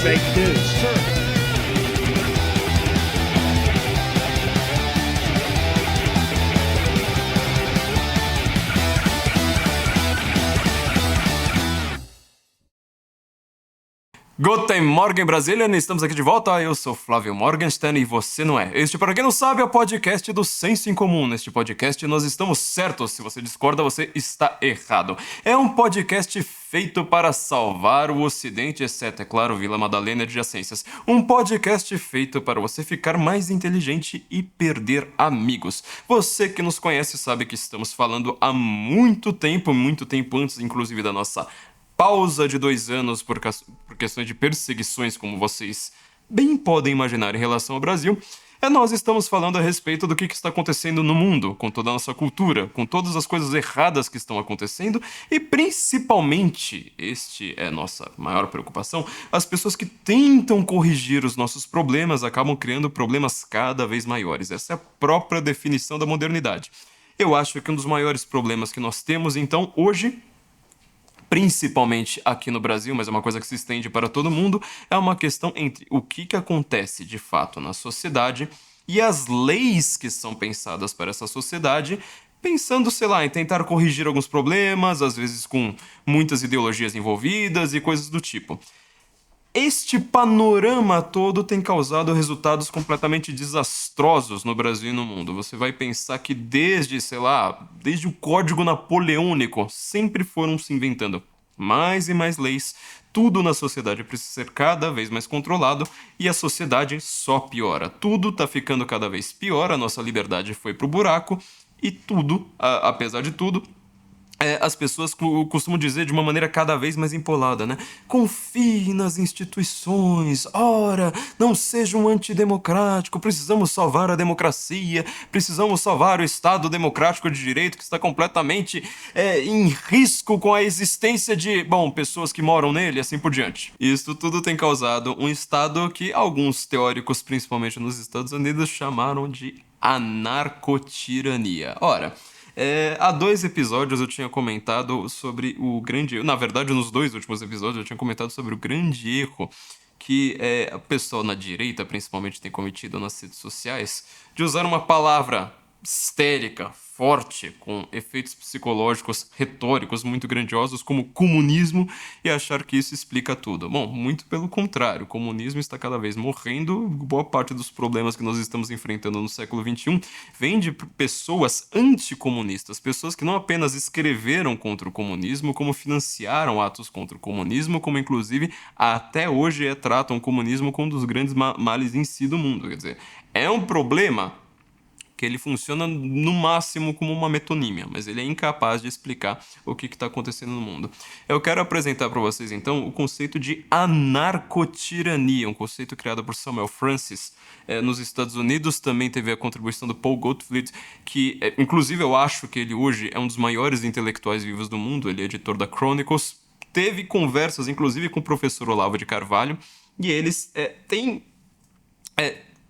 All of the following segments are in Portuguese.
fake news. Sir. Guten Morgen, Brasília, estamos aqui de volta, eu sou Flávio Morgenstern e você não é. Este, para quem não sabe, é o podcast do Senso em Comum. Neste podcast nós estamos certos, se você discorda, você está errado. É um podcast feito para salvar o Ocidente, exceto, é claro, Vila Madalena e adjacências. Um podcast feito para você ficar mais inteligente e perder amigos. Você que nos conhece sabe que estamos falando há muito tempo antes, inclusive, da nossa pausa de 2 anos por questões de perseguições, como vocês bem podem imaginar em relação ao Brasil, nós estamos falando a respeito do que está acontecendo no mundo, com toda a nossa cultura, com todas as coisas erradas que estão acontecendo e principalmente, este é a nossa maior preocupação, as pessoas que tentam corrigir os nossos problemas acabam criando problemas cada vez maiores. Essa é a própria definição da modernidade. Eu acho que um dos maiores problemas que nós temos, então, hoje, principalmente aqui no Brasil, mas é uma coisa que se estende para todo mundo, é uma questão entre o que acontece de fato na sociedade e as leis que são pensadas para essa sociedade, pensando, sei lá, em tentar corrigir alguns problemas, às vezes com muitas ideologias envolvidas e coisas do tipo. Este panorama todo tem causado resultados completamente desastrosos no Brasil e no mundo. Você vai pensar que desde o Código Napoleônico, sempre foram se inventando mais e mais leis. Tudo na sociedade precisa ser cada vez mais controlado e a sociedade só piora. Tudo tá ficando cada vez pior, a nossa liberdade foi pro buraco e tudo, apesar de tudo, as pessoas costumam dizer de uma maneira cada vez mais empolada, né? Confie nas instituições, ora, não seja um antidemocrático, precisamos salvar a democracia, precisamos salvar o Estado democrático de direito que está completamente em risco com a existência de, pessoas que moram nele e assim por diante. Isso tudo tem causado um Estado que alguns teóricos, principalmente nos Estados Unidos, chamaram de anarcotirania. Ora, há 2 episódios eu tinha comentado sobre o grande erro. Na verdade, nos 2 últimos episódios eu tinha comentado sobre o grande erro que a pessoa na direita, principalmente, tem cometido nas redes sociais, de usar uma palavra histérica, forte, com efeitos psicológicos retóricos muito grandiosos como comunismo e achar que isso explica tudo. Bom, muito pelo contrário, o comunismo está cada vez morrendo, boa parte dos problemas que nós estamos enfrentando no século XXI vem de pessoas anticomunistas, pessoas que não apenas escreveram contra o comunismo, como financiaram atos contra o comunismo, como inclusive até hoje tratam o comunismo como um dos grandes males em si do mundo. Quer dizer, é um problema que ele funciona no máximo como uma metonímia, mas ele é incapaz de explicar o que está acontecendo no mundo. Eu quero apresentar para vocês, então, o conceito de anarcotirania, um conceito criado por Samuel Francis nos Estados Unidos. Também teve a contribuição do Paul Gottfried, que, inclusive, eu acho que ele hoje é um dos maiores intelectuais vivos do mundo, ele é editor da Chronicles, teve conversas, inclusive, com o professor Olavo de Carvalho, e eles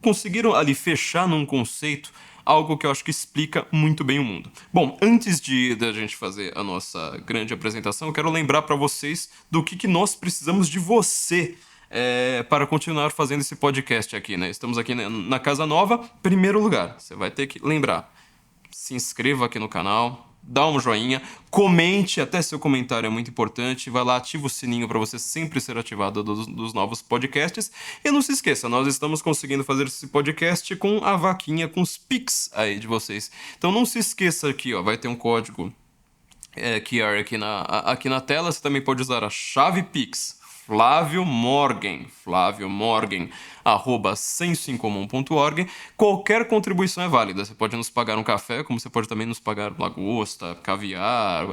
conseguiram ali fechar num conceito algo que eu acho que explica muito bem o mundo. Bom, antes da gente fazer a nossa grande apresentação, eu quero lembrar para vocês do que nós precisamos de você para continuar fazendo esse podcast aqui, né? Estamos aqui na Casa Nova. Primeiro lugar, você vai ter que lembrar, se inscreva aqui no canal, dá um joinha, comente, até seu comentário é muito importante, vai lá, ativa o sininho para você sempre ser ativado dos novos podcasts, e não se esqueça, nós estamos conseguindo fazer esse podcast com a vaquinha, com os Pix aí de vocês, então não se esqueça aqui, vai ter um código QR aqui na tela, você também pode usar a chave Pix, Flávio Morgen, @sensoincomum.org. Qualquer contribuição é válida. Você pode nos pagar um café, como você pode também nos pagar lagosta, caviar,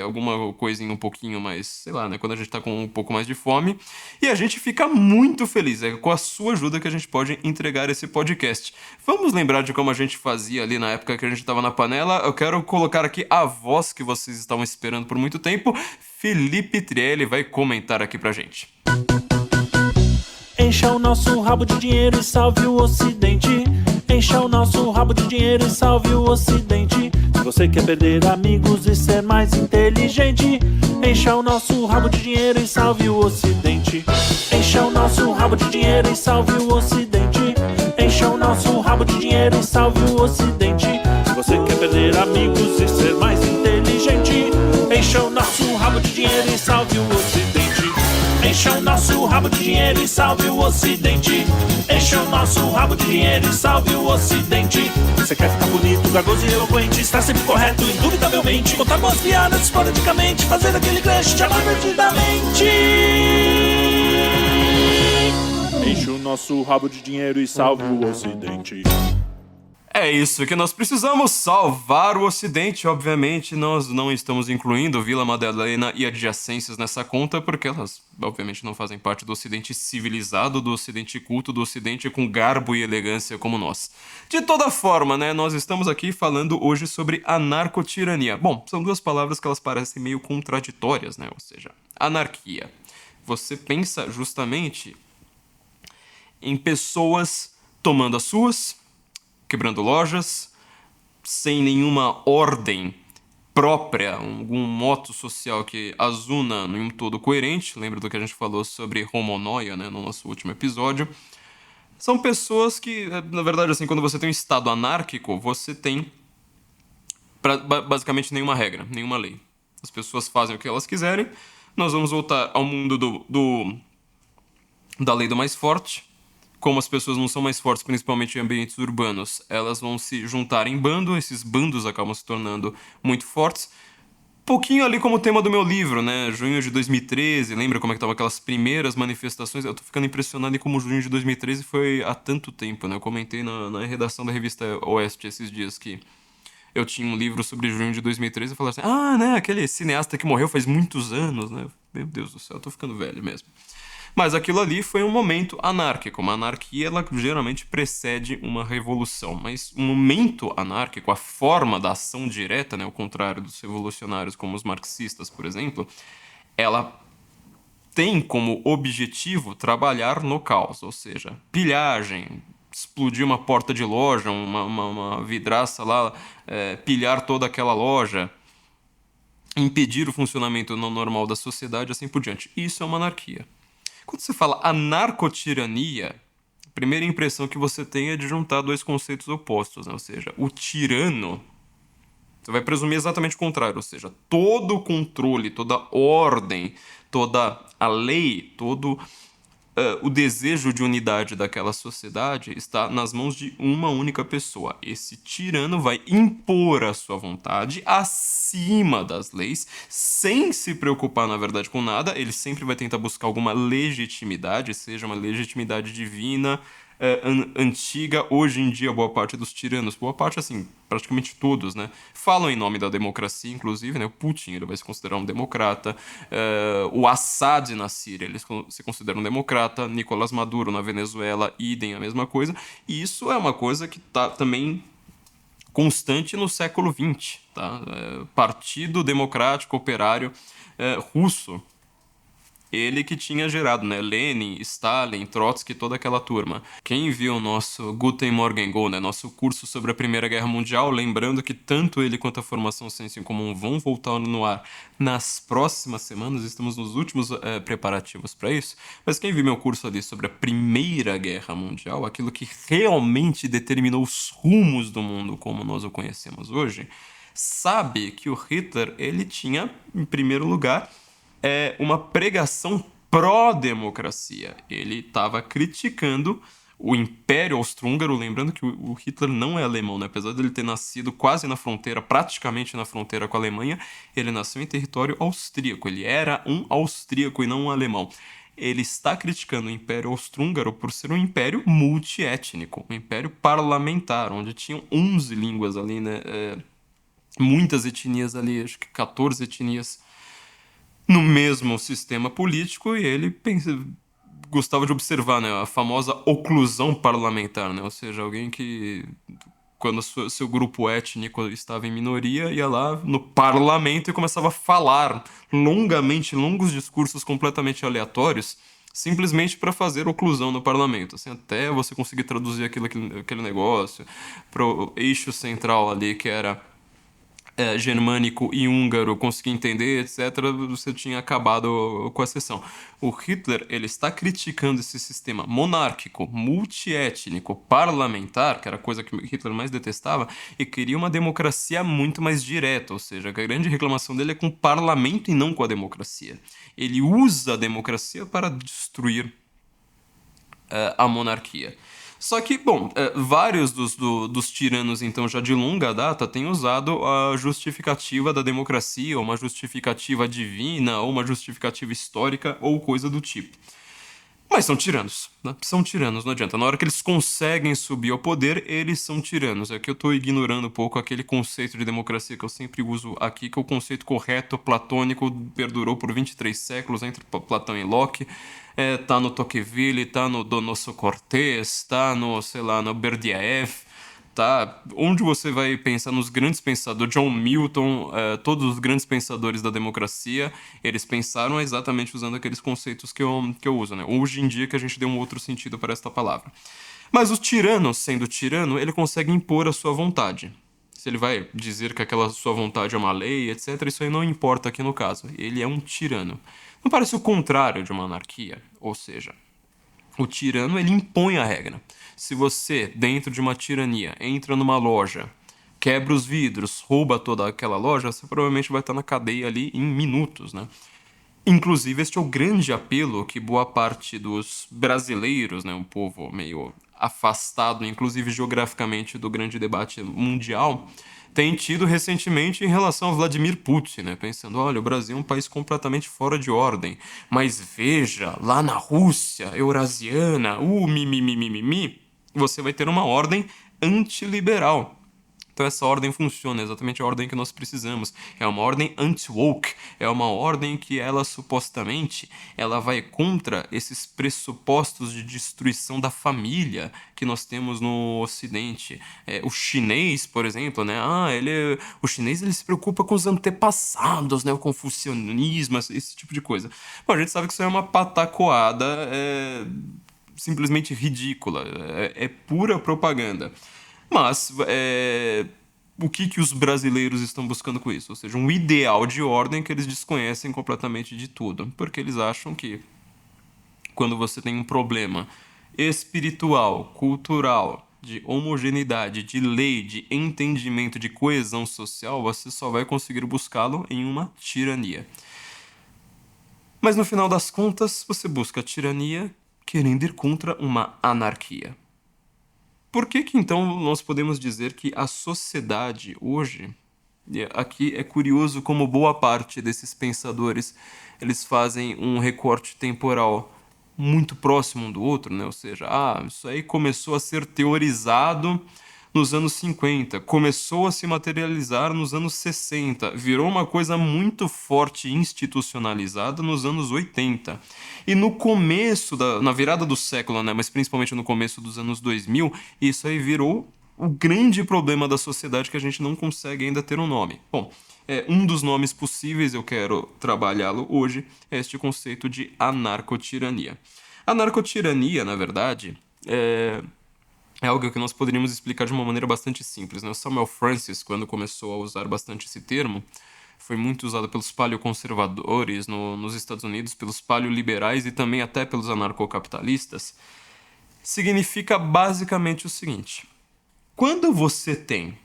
alguma coisinha um pouquinho mais, sei lá, né? Quando a gente tá com um pouco mais de fome. E a gente fica muito feliz. É com a sua ajuda que a gente pode entregar esse podcast. Vamos lembrar de como a gente fazia ali na época que a gente tava na panela. Eu quero colocar aqui a voz que vocês estavam esperando por muito tempo. Felipe Trielli vai comentar aqui pra gente. Encha o nosso rabo de dinheiro e salve o Ocidente. Encha o nosso rabo de dinheiro e salve o Ocidente. você quer perder amigos e ser mais inteligente, encha o nosso rabo de dinheiro e salve o Ocidente. Encha o nosso rabo de dinheiro e salve o Ocidente. Encha o nosso rabo de dinheiro e salve o Ocidente. Se você quer perder amigos e ser mais inteligente, encha o nosso rabo de dinheiro e salve o Ocidente. Encha o nosso rabo de dinheiro e salve o Ocidente. Encha o nosso rabo de dinheiro e salve o Ocidente. Você quer ficar bonito, garboso e eloquente, estar sempre correto, indubitavelmente, contar boas piadas esporadicamente, fazer aquele crush te amar perdidamente. Enche o nosso rabo de dinheiro e salve o Ocidente. É isso que nós precisamos, salvar o Ocidente. Obviamente, nós não estamos incluindo Vila Madalena e adjacências nessa conta, porque elas, obviamente, não fazem parte do Ocidente civilizado, do Ocidente culto, do Ocidente com garbo e elegância como nós. De toda forma, né, nós estamos aqui falando hoje sobre anarcotirania. Bom, são duas palavras que elas parecem meio contraditórias, né? Ou seja, anarquia. Você pensa justamente em pessoas tomando as suas, quebrando lojas, sem nenhuma ordem própria, algum moto social que as una em um todo coerente. Lembra do que a gente falou sobre homonoia, né, no nosso último episódio? São pessoas que, na verdade, assim, quando você tem um estado anárquico, você tem basicamente nenhuma regra, nenhuma lei. As pessoas fazem o que elas quiserem. Nós vamos voltar ao mundo da lei do mais forte. Como as pessoas não são mais fortes, principalmente em ambientes urbanos, elas vão se juntar em bando, esses bandos acabam se tornando muito fortes. Pouquinho ali como o tema do meu livro, né? Junho de 2013, lembra como é que estavam aquelas primeiras manifestações? Eu tô ficando impressionado em como junho de 2013 foi há tanto tempo, né? Eu comentei na redação da revista Oeste esses dias que eu tinha um livro sobre junho de 2013 e falei assim, né? Aquele cineasta que morreu faz muitos anos, né? Meu Deus do céu, eu tô ficando velho mesmo. Mas aquilo ali foi um momento anárquico. Uma anarquia, ela geralmente precede uma revolução. Mas um momento anárquico, a forma da ação direta, né, ao contrário dos revolucionários como os marxistas, por exemplo, ela tem como objetivo trabalhar no caos, ou seja, pilhagem, explodir uma porta de loja, uma vidraça lá, pilhar toda aquela loja, impedir o funcionamento normal da sociedade, assim por diante. Isso é uma anarquia. Quando você fala anarcotirania, a primeira impressão que você tem é de juntar dois conceitos opostos, né? Ou seja, o tirano, você vai presumir exatamente o contrário, ou seja, todo o controle, toda a ordem, toda a lei, todo o desejo de unidade daquela sociedade está nas mãos de uma única pessoa. Esse tirano vai impor a sua vontade acima das leis, sem se preocupar, na verdade, com nada. Ele sempre vai tentar buscar alguma legitimidade, seja uma legitimidade divina, antiga. Hoje em dia, boa parte dos tiranos, boa parte, assim, praticamente todos, né, falam em nome da democracia, inclusive, né, o Putin, ele vai se considerar um democrata, o Assad na Síria, ele se considera um democrata, Nicolás Maduro na Venezuela, idem, a mesma coisa, e isso é uma coisa que está também constante no século XX, tá? Partido Democrático Operário Russo, ele que tinha gerado, né, Lenin, Stalin, Trotsky, toda aquela turma. Quem viu o nosso Guten Morgen Go, né, nosso curso sobre a Primeira Guerra Mundial, lembrando que tanto ele quanto a Formação Senso em Comum vão voltar no ar nas próximas semanas, estamos nos últimos preparativos para isso, mas quem viu meu curso ali sobre a Primeira Guerra Mundial, aquilo que realmente determinou os rumos do mundo como nós o conhecemos hoje, sabe que o Hitler, ele tinha, em primeiro lugar, uma pregação pró-democracia. Ele estava criticando o Império Austro-Húngaro, lembrando que o Hitler não é alemão, né? Apesar de ele ter nascido quase na fronteira, praticamente na fronteira com a Alemanha, ele nasceu em território austríaco. Ele era um austríaco e não um alemão. Ele está criticando o Império Austro-Húngaro por ser um império multiétnico, um império parlamentar, onde tinham 11 línguas ali, né? Muitas etnias ali, acho que 14 etnias no mesmo sistema político, e ele gostava de observar, né, a famosa oclusão parlamentar, né, ou seja, alguém que, quando seu grupo étnico estava em minoria, ia lá no parlamento e começava a falar longamente, longos discursos completamente aleatórios, simplesmente para fazer oclusão no parlamento, assim, até você conseguir traduzir aquele negócio para o eixo central ali, que era germânico e húngaro conseguir entender, etc., você tinha acabado com a sessão. O Hitler, ele está criticando esse sistema monárquico, multiétnico, parlamentar, que era a coisa que Hitler mais detestava, e queria uma democracia muito mais direta, ou seja, a grande reclamação dele é com o parlamento e não com a democracia. Ele usa a democracia para destruir a monarquia. Só que, bom, vários dos tiranos, então, já de longa data, têm usado a justificativa da democracia, ou uma justificativa divina, ou uma justificativa histórica, ou coisa do tipo. Mas são tiranos, né? São tiranos, não adianta. Na hora que eles conseguem subir ao poder, eles são tiranos. É que eu tô ignorando um pouco aquele conceito de democracia que eu sempre uso aqui, que é o conceito correto, platônico, perdurou por 23 séculos entre Platão e Locke. Tá no Tocqueville, tá no Donoso Cortés, tá no, sei lá, no Berdyaev, tá? Onde você vai pensar nos grandes pensadores, John Milton, todos os grandes pensadores da democracia, eles pensaram exatamente usando aqueles conceitos que eu uso, né? Hoje em dia que a gente deu um outro sentido para esta palavra. Mas o tirano, sendo tirano, ele consegue impor a sua vontade. Se ele vai dizer que aquela sua vontade é uma lei, etc., isso aí não importa aqui no caso. Ele é um tirano. Não parece o contrário de uma anarquia? Ou seja, o tirano, ele impõe a regra. Se você, dentro de uma tirania, entra numa loja, quebra os vidros, rouba toda aquela loja, você provavelmente vai estar na cadeia ali em minutos, né? Inclusive, este é o grande apelo que boa parte dos brasileiros, né, um povo meio afastado, inclusive geograficamente, do grande debate mundial, tem tido recentemente em relação a Vladimir Putin, né? Pensando, olha, o Brasil é um país completamente fora de ordem, mas veja, lá na Rússia, eurasiana, mimimi, você vai ter uma ordem antiliberal. Então essa ordem funciona, é exatamente a ordem que nós precisamos. É uma ordem anti-woke, é uma ordem que ela supostamente ela vai contra esses pressupostos de destruição da família que nós temos no Ocidente. O chinês, por exemplo, né? O chinês ele se preocupa com os antepassados, né? O confucionismo, esse tipo de coisa. Bom, a gente sabe que isso é uma patacoada simplesmente ridícula, é pura propaganda. Mas o que os brasileiros estão buscando com isso? Ou seja, um ideal de ordem que eles desconhecem completamente de tudo. Porque eles acham que quando você tem um problema espiritual, cultural, de homogeneidade, de lei, de entendimento, de coesão social, você só vai conseguir buscá-lo em uma tirania. Mas no final das contas, você busca a tirania querendo ir contra uma anarquia. Por que então nós podemos dizer que a sociedade hoje, e aqui é curioso como boa parte desses pensadores, eles fazem um recorte temporal muito próximo um do outro, né? Ou seja, isso aí começou a ser teorizado nos anos 50, começou a se materializar nos anos 60, virou uma coisa muito forte e institucionalizada nos anos 80. E no começo, na virada do século, né, mas principalmente no começo dos anos 2000, isso aí virou o grande problema da sociedade que a gente não consegue ainda ter um nome. Bom, um dos nomes possíveis, eu quero trabalhá-lo hoje, é este conceito de anarcotirania. Anarcotirania, na verdade, é algo que nós poderíamos explicar de uma maneira bastante simples, né? O Samuel Francis, quando começou a usar bastante esse termo, foi muito usado pelos paleoconservadores nos Estados Unidos, pelos paleoliberais e também até pelos anarcocapitalistas. Significa basicamente o seguinte: quando você tem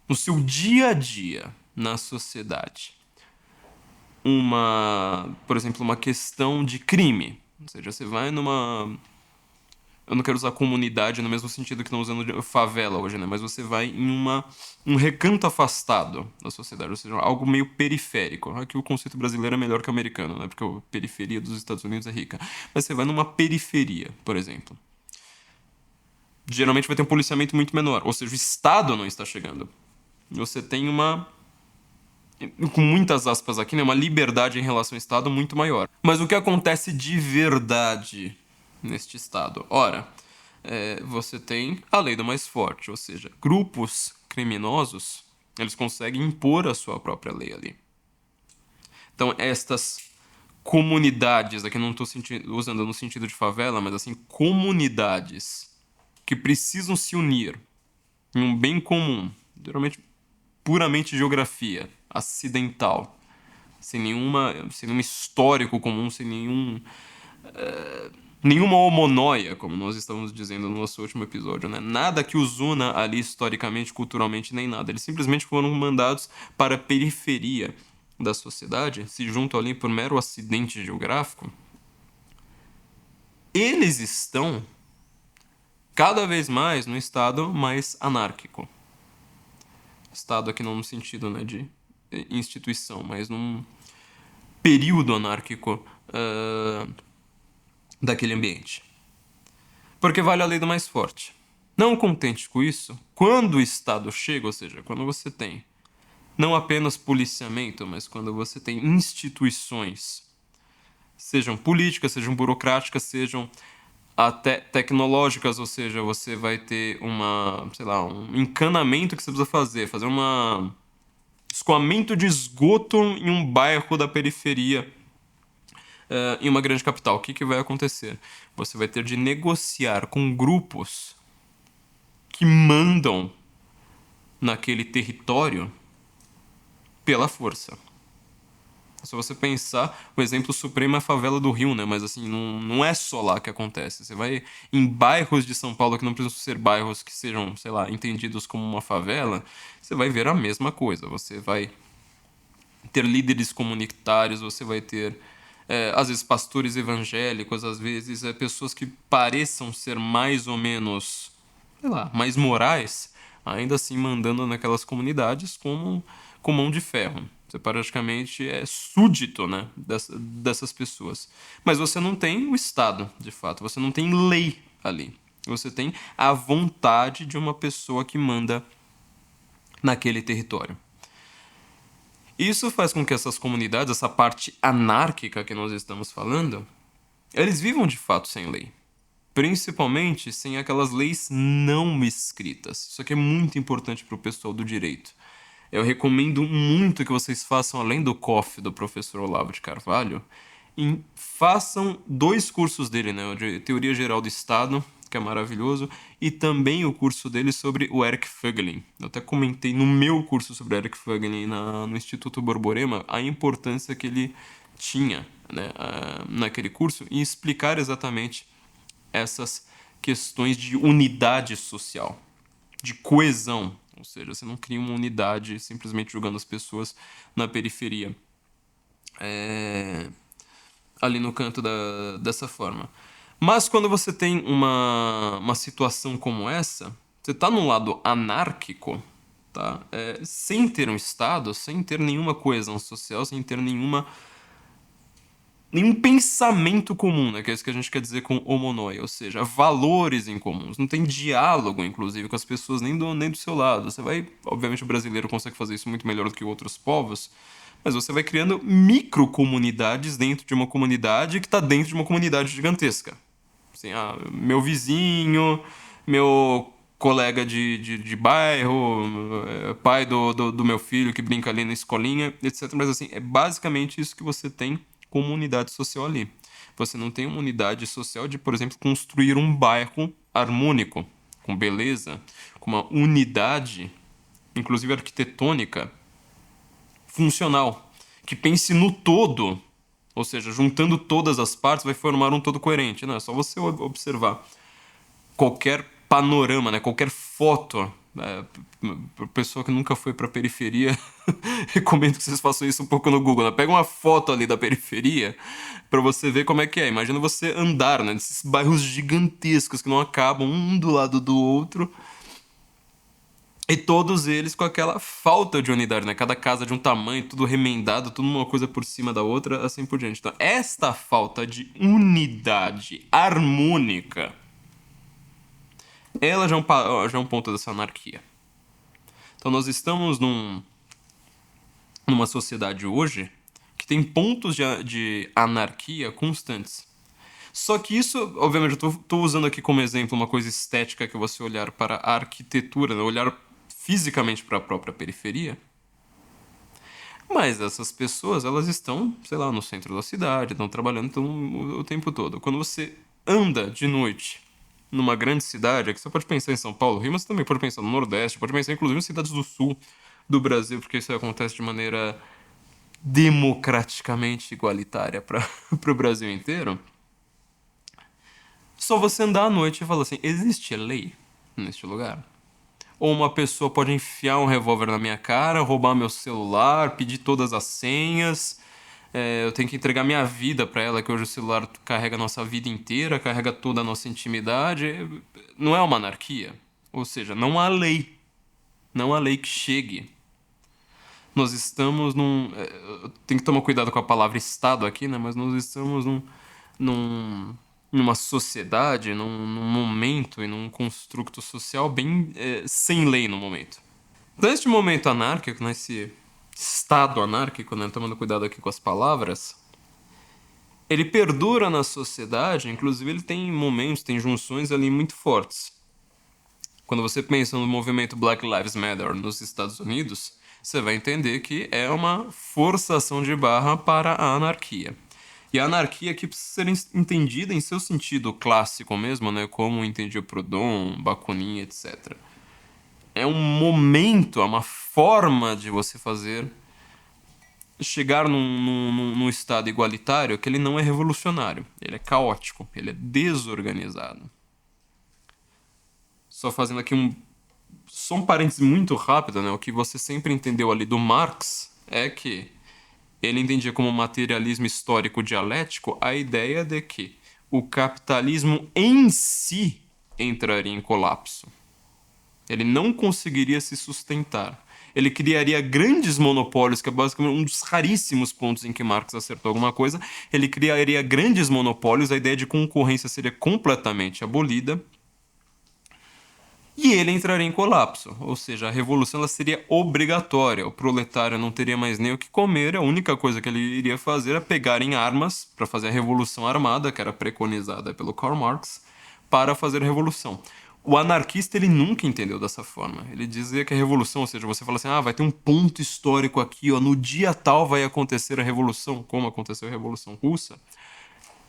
no seu dia a dia, na sociedade, por exemplo, uma questão de crime, ou seja, você vai numa... Eu não quero usar comunidade no mesmo sentido que estão usando favela hoje, né? Mas você vai em um recanto afastado da sociedade, ou seja, algo meio periférico. Aqui o conceito brasileiro é melhor que o americano, né? Porque a periferia dos Estados Unidos é rica. Mas você vai numa periferia, por exemplo. Geralmente vai ter um policiamento muito menor, ou seja, o Estado não está chegando. Você tem com muitas aspas aqui, né? Uma liberdade em relação ao Estado muito maior. Mas o que acontece de verdade neste estado? Ora, você tem a lei do mais forte, ou seja, grupos criminosos, eles conseguem impor a sua própria lei ali. Então, estas comunidades, aqui não estou usando no sentido de favela, mas assim, comunidades que precisam se unir em um bem comum, geralmente puramente geografia, acidental, sem nenhum histórico comum, sem nenhuma homonóia, como nós estamos dizendo no nosso último episódio, né? Nada que os una ali historicamente, culturalmente, nem nada. Eles simplesmente foram mandados para a periferia da sociedade, se juntam ali por mero acidente geográfico. Eles estão cada vez mais no estado mais anárquico. Estado aqui não no sentido, né, de instituição, mas num período anárquico daquele ambiente. Porque vale a lei do mais forte. Não contente com isso, quando o Estado chega, ou seja, quando você tem não apenas policiamento, mas quando você tem instituições, sejam políticas, sejam burocráticas, sejam até tecnológicas, ou seja, você vai ter um encanamento que você precisa fazer um escoamento de esgoto em um bairro da periferia, em uma grande capital. O que vai acontecer? Você vai ter de negociar com grupos que mandam naquele território pela força. Se você pensar, o exemplo supremo é a favela do Rio, né? Mas assim, não é só lá que acontece. Você vai em bairros de São Paulo que não precisam ser bairros que sejam, sei lá, entendidos como uma favela, você vai ver a mesma coisa. Você vai ter líderes comunitários, você vai ter, às vezes, pastores evangélicos, às vezes, pessoas que pareçam ser mais ou menos, sei lá, mais morais, ainda assim mandando naquelas comunidades com mão de ferro. Você praticamente é súdito, né, dessas pessoas. Mas você não tem o Estado, de fato. Você não tem lei ali. Você tem a vontade de uma pessoa que manda naquele território. Isso faz com que essas comunidades, essa parte anárquica que nós estamos falando, eles vivam de fato sem lei. Principalmente sem aquelas leis não escritas. Isso aqui é muito importante para o pessoal do direito. Eu recomendo muito que vocês façam, além do COF do professor Olavo de Carvalho, façam 2 cursos dele, né? O de Teoria Geral do Estado, que é maravilhoso, e também o curso dele sobre o Eric Voegelin. Eu até comentei no meu curso sobre Eric Voegelin no Instituto Borborema a importância que ele tinha, né, naquele curso, e explicar exatamente essas questões de unidade social, de coesão. Ou seja, você não cria uma unidade simplesmente jogando as pessoas na periferia, ali no canto dessa forma. Mas quando você tem uma situação como essa, você está num lado anárquico, tá? Sem ter um Estado, sem ter nenhuma coesão social, sem ter nenhum pensamento comum, né? Que é isso que a gente quer dizer com homonóia, ou seja, valores em comuns. Não tem diálogo, inclusive, com as pessoas nem do seu lado. Obviamente o brasileiro consegue fazer isso muito melhor do que outros povos, mas você vai criando microcomunidades dentro de uma comunidade que está dentro de uma comunidade gigantesca. Assim, meu vizinho, meu colega de bairro, pai do meu filho que brinca ali na escolinha, etc. Mas assim, é basicamente isso que você tem como unidade social ali. Você não tem uma unidade social de, por exemplo, construir um bairro harmônico, com beleza, com uma unidade, inclusive arquitetônica, funcional, que pense no todo, ou seja, juntando todas as partes vai formar um todo coerente. Não, é só você observar qualquer panorama, né, qualquer foto. Para pessoa que nunca foi para a periferia, recomendo que vocês façam isso um pouco no Google, né? Pega uma foto ali da periferia para você ver como é que é. Imagina você andar, né, nesses bairros gigantescos que não acabam um do lado do outro, e todos eles com aquela falta de unidade, né? Cada casa de um tamanho, tudo remendado, tudo uma coisa por cima da outra, assim por diante. Então, esta falta de unidade harmônica, ela já é um ponto dessa anarquia. Então nós estamos numa sociedade hoje que tem pontos de anarquia constantes. Só que isso, obviamente, eu estou usando aqui como exemplo uma coisa estética, que é você olhar para a arquitetura, né? Olhar fisicamente para a própria periferia. Mas essas pessoas, elas estão, sei lá, no centro da cidade, estão trabalhando o tempo todo. Quando você anda de noite numa grande cidade, aqui você pode pensar em São Paulo, Rio, mas você também pode pensar no Nordeste, pode pensar inclusive em cidades do Sul, do Brasil, porque isso acontece de maneira democraticamente igualitária para o Brasil inteiro. Só você andar à noite e falar assim: existe lei neste lugar? Ou uma pessoa pode enfiar um revólver na minha cara, roubar meu celular, pedir todas as senhas. Eu tenho que entregar minha vida pra ela, que hoje o celular carrega a nossa vida inteira, carrega toda a nossa intimidade. Não é uma anarquia. Ou seja, não há lei. Não há lei que chegue. Nós estamos num. Tem que tomar cuidado com a palavra Estado aqui, né? Mas nós estamos numa sociedade, num momento e num construto social bem sem lei no momento. Então, neste momento anárquico, nesse estado anárquico, né? Tomando cuidado aqui com as palavras, ele perdura na sociedade, inclusive ele tem momentos, tem junções ali muito fortes. Quando você pensa no movimento Black Lives Matter nos Estados Unidos, você vai entender que é uma forçação de barra para a anarquia. E a anarquia aqui precisa ser entendida em seu sentido clássico mesmo, né? Como entendia Proudhon, Bakunin, etc. É um momento, é uma forma de você fazer chegar num estado igualitário que ele não é revolucionário, ele é caótico, ele é desorganizado. Só fazendo aqui só um parênteses muito rápido, né? O que você sempre entendeu ali do Marx é que ele entendia como materialismo histórico dialético a ideia de que o capitalismo em si entraria em colapso. Ele não conseguiria se sustentar. Ele criaria grandes monopólios, que é basicamente um dos raríssimos pontos em que Marx acertou alguma coisa. Ele criaria grandes monopólios, a ideia de concorrência seria completamente abolida. E ele entraria em colapso, ou seja, a revolução ela seria obrigatória. O proletário não teria mais nem o que comer, a única coisa que ele iria fazer era pegar em armas para fazer a revolução armada, que era preconizada pelo Karl Marx, para fazer a revolução. O anarquista ele nunca entendeu dessa forma. Ele dizia que a revolução, ou seja, você fala assim, vai ter um ponto histórico aqui, no dia tal vai acontecer a revolução, como aconteceu a Revolução Russa.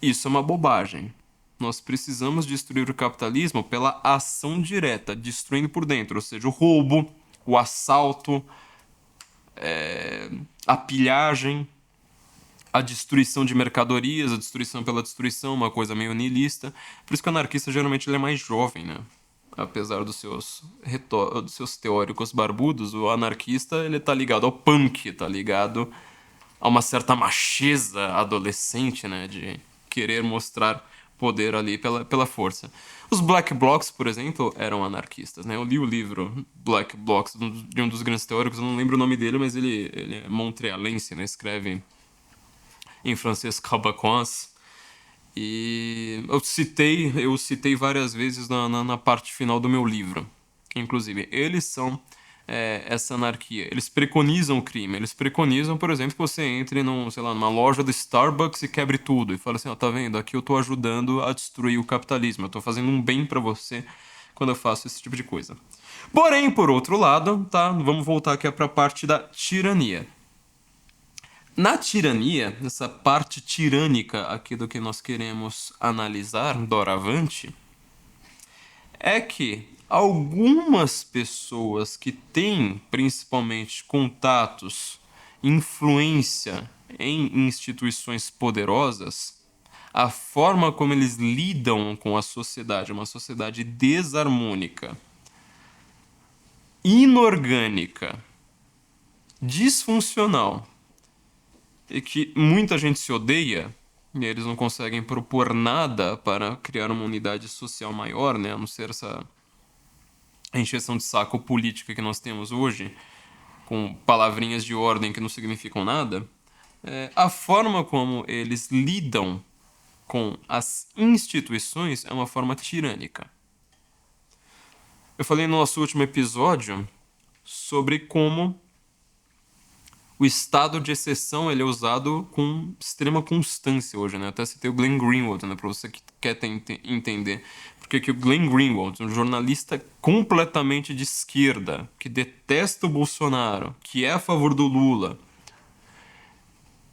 Isso é uma bobagem. Nós precisamos destruir o capitalismo pela ação direta, destruindo por dentro, ou seja, o roubo, o assalto, a pilhagem, a destruição de mercadorias, a destruição pela destruição, uma coisa meio niilista. Por isso que o anarquista geralmente ele é mais jovem, né? Apesar dos seus teóricos barbudos, o anarquista ele tá ligado ao punk, tá ligado a uma certa macheza adolescente, né? De querer mostrar poder ali pela força. Os Black Blocs, por exemplo, eram anarquistas, né? Eu li o livro Black Blocs de um dos grandes teóricos, eu não lembro o nome dele, mas ele é montrealense, né? Escreve em francês Cabacois. E eu citei várias vezes na parte final do meu livro. Inclusive, eles são essa anarquia. Eles preconizam o crime. Eles preconizam, por exemplo, que você entre numa loja do Starbucks e quebre tudo. E fala assim, tá vendo? Aqui eu tô ajudando a destruir o capitalismo. Eu tô fazendo um bem pra você quando eu faço esse tipo de coisa. Porém, por outro lado, tá? Vamos voltar aqui pra parte da tirania. Na tirania, nessa parte tirânica aqui do que nós queremos analisar doravante, é que algumas pessoas que têm principalmente contatos, influência em instituições poderosas, a forma como eles lidam com a sociedade, uma sociedade desarmônica, inorgânica, disfuncional, e que muita gente se odeia, e eles não conseguem propor nada para criar uma unidade social maior, né? A não ser essa encheção de saco política que nós temos hoje, com palavrinhas de ordem que não significam nada. A forma como eles lidam com as instituições é uma forma tirânica. Eu falei no nosso último episódio sobre como o estado de exceção ele é usado com extrema constância hoje, né? Até citei o Glenn Greenwald, né? Para você que quer entender. Porque que o Glenn Greenwald, um jornalista completamente de esquerda, que detesta o Bolsonaro, que é a favor do Lula,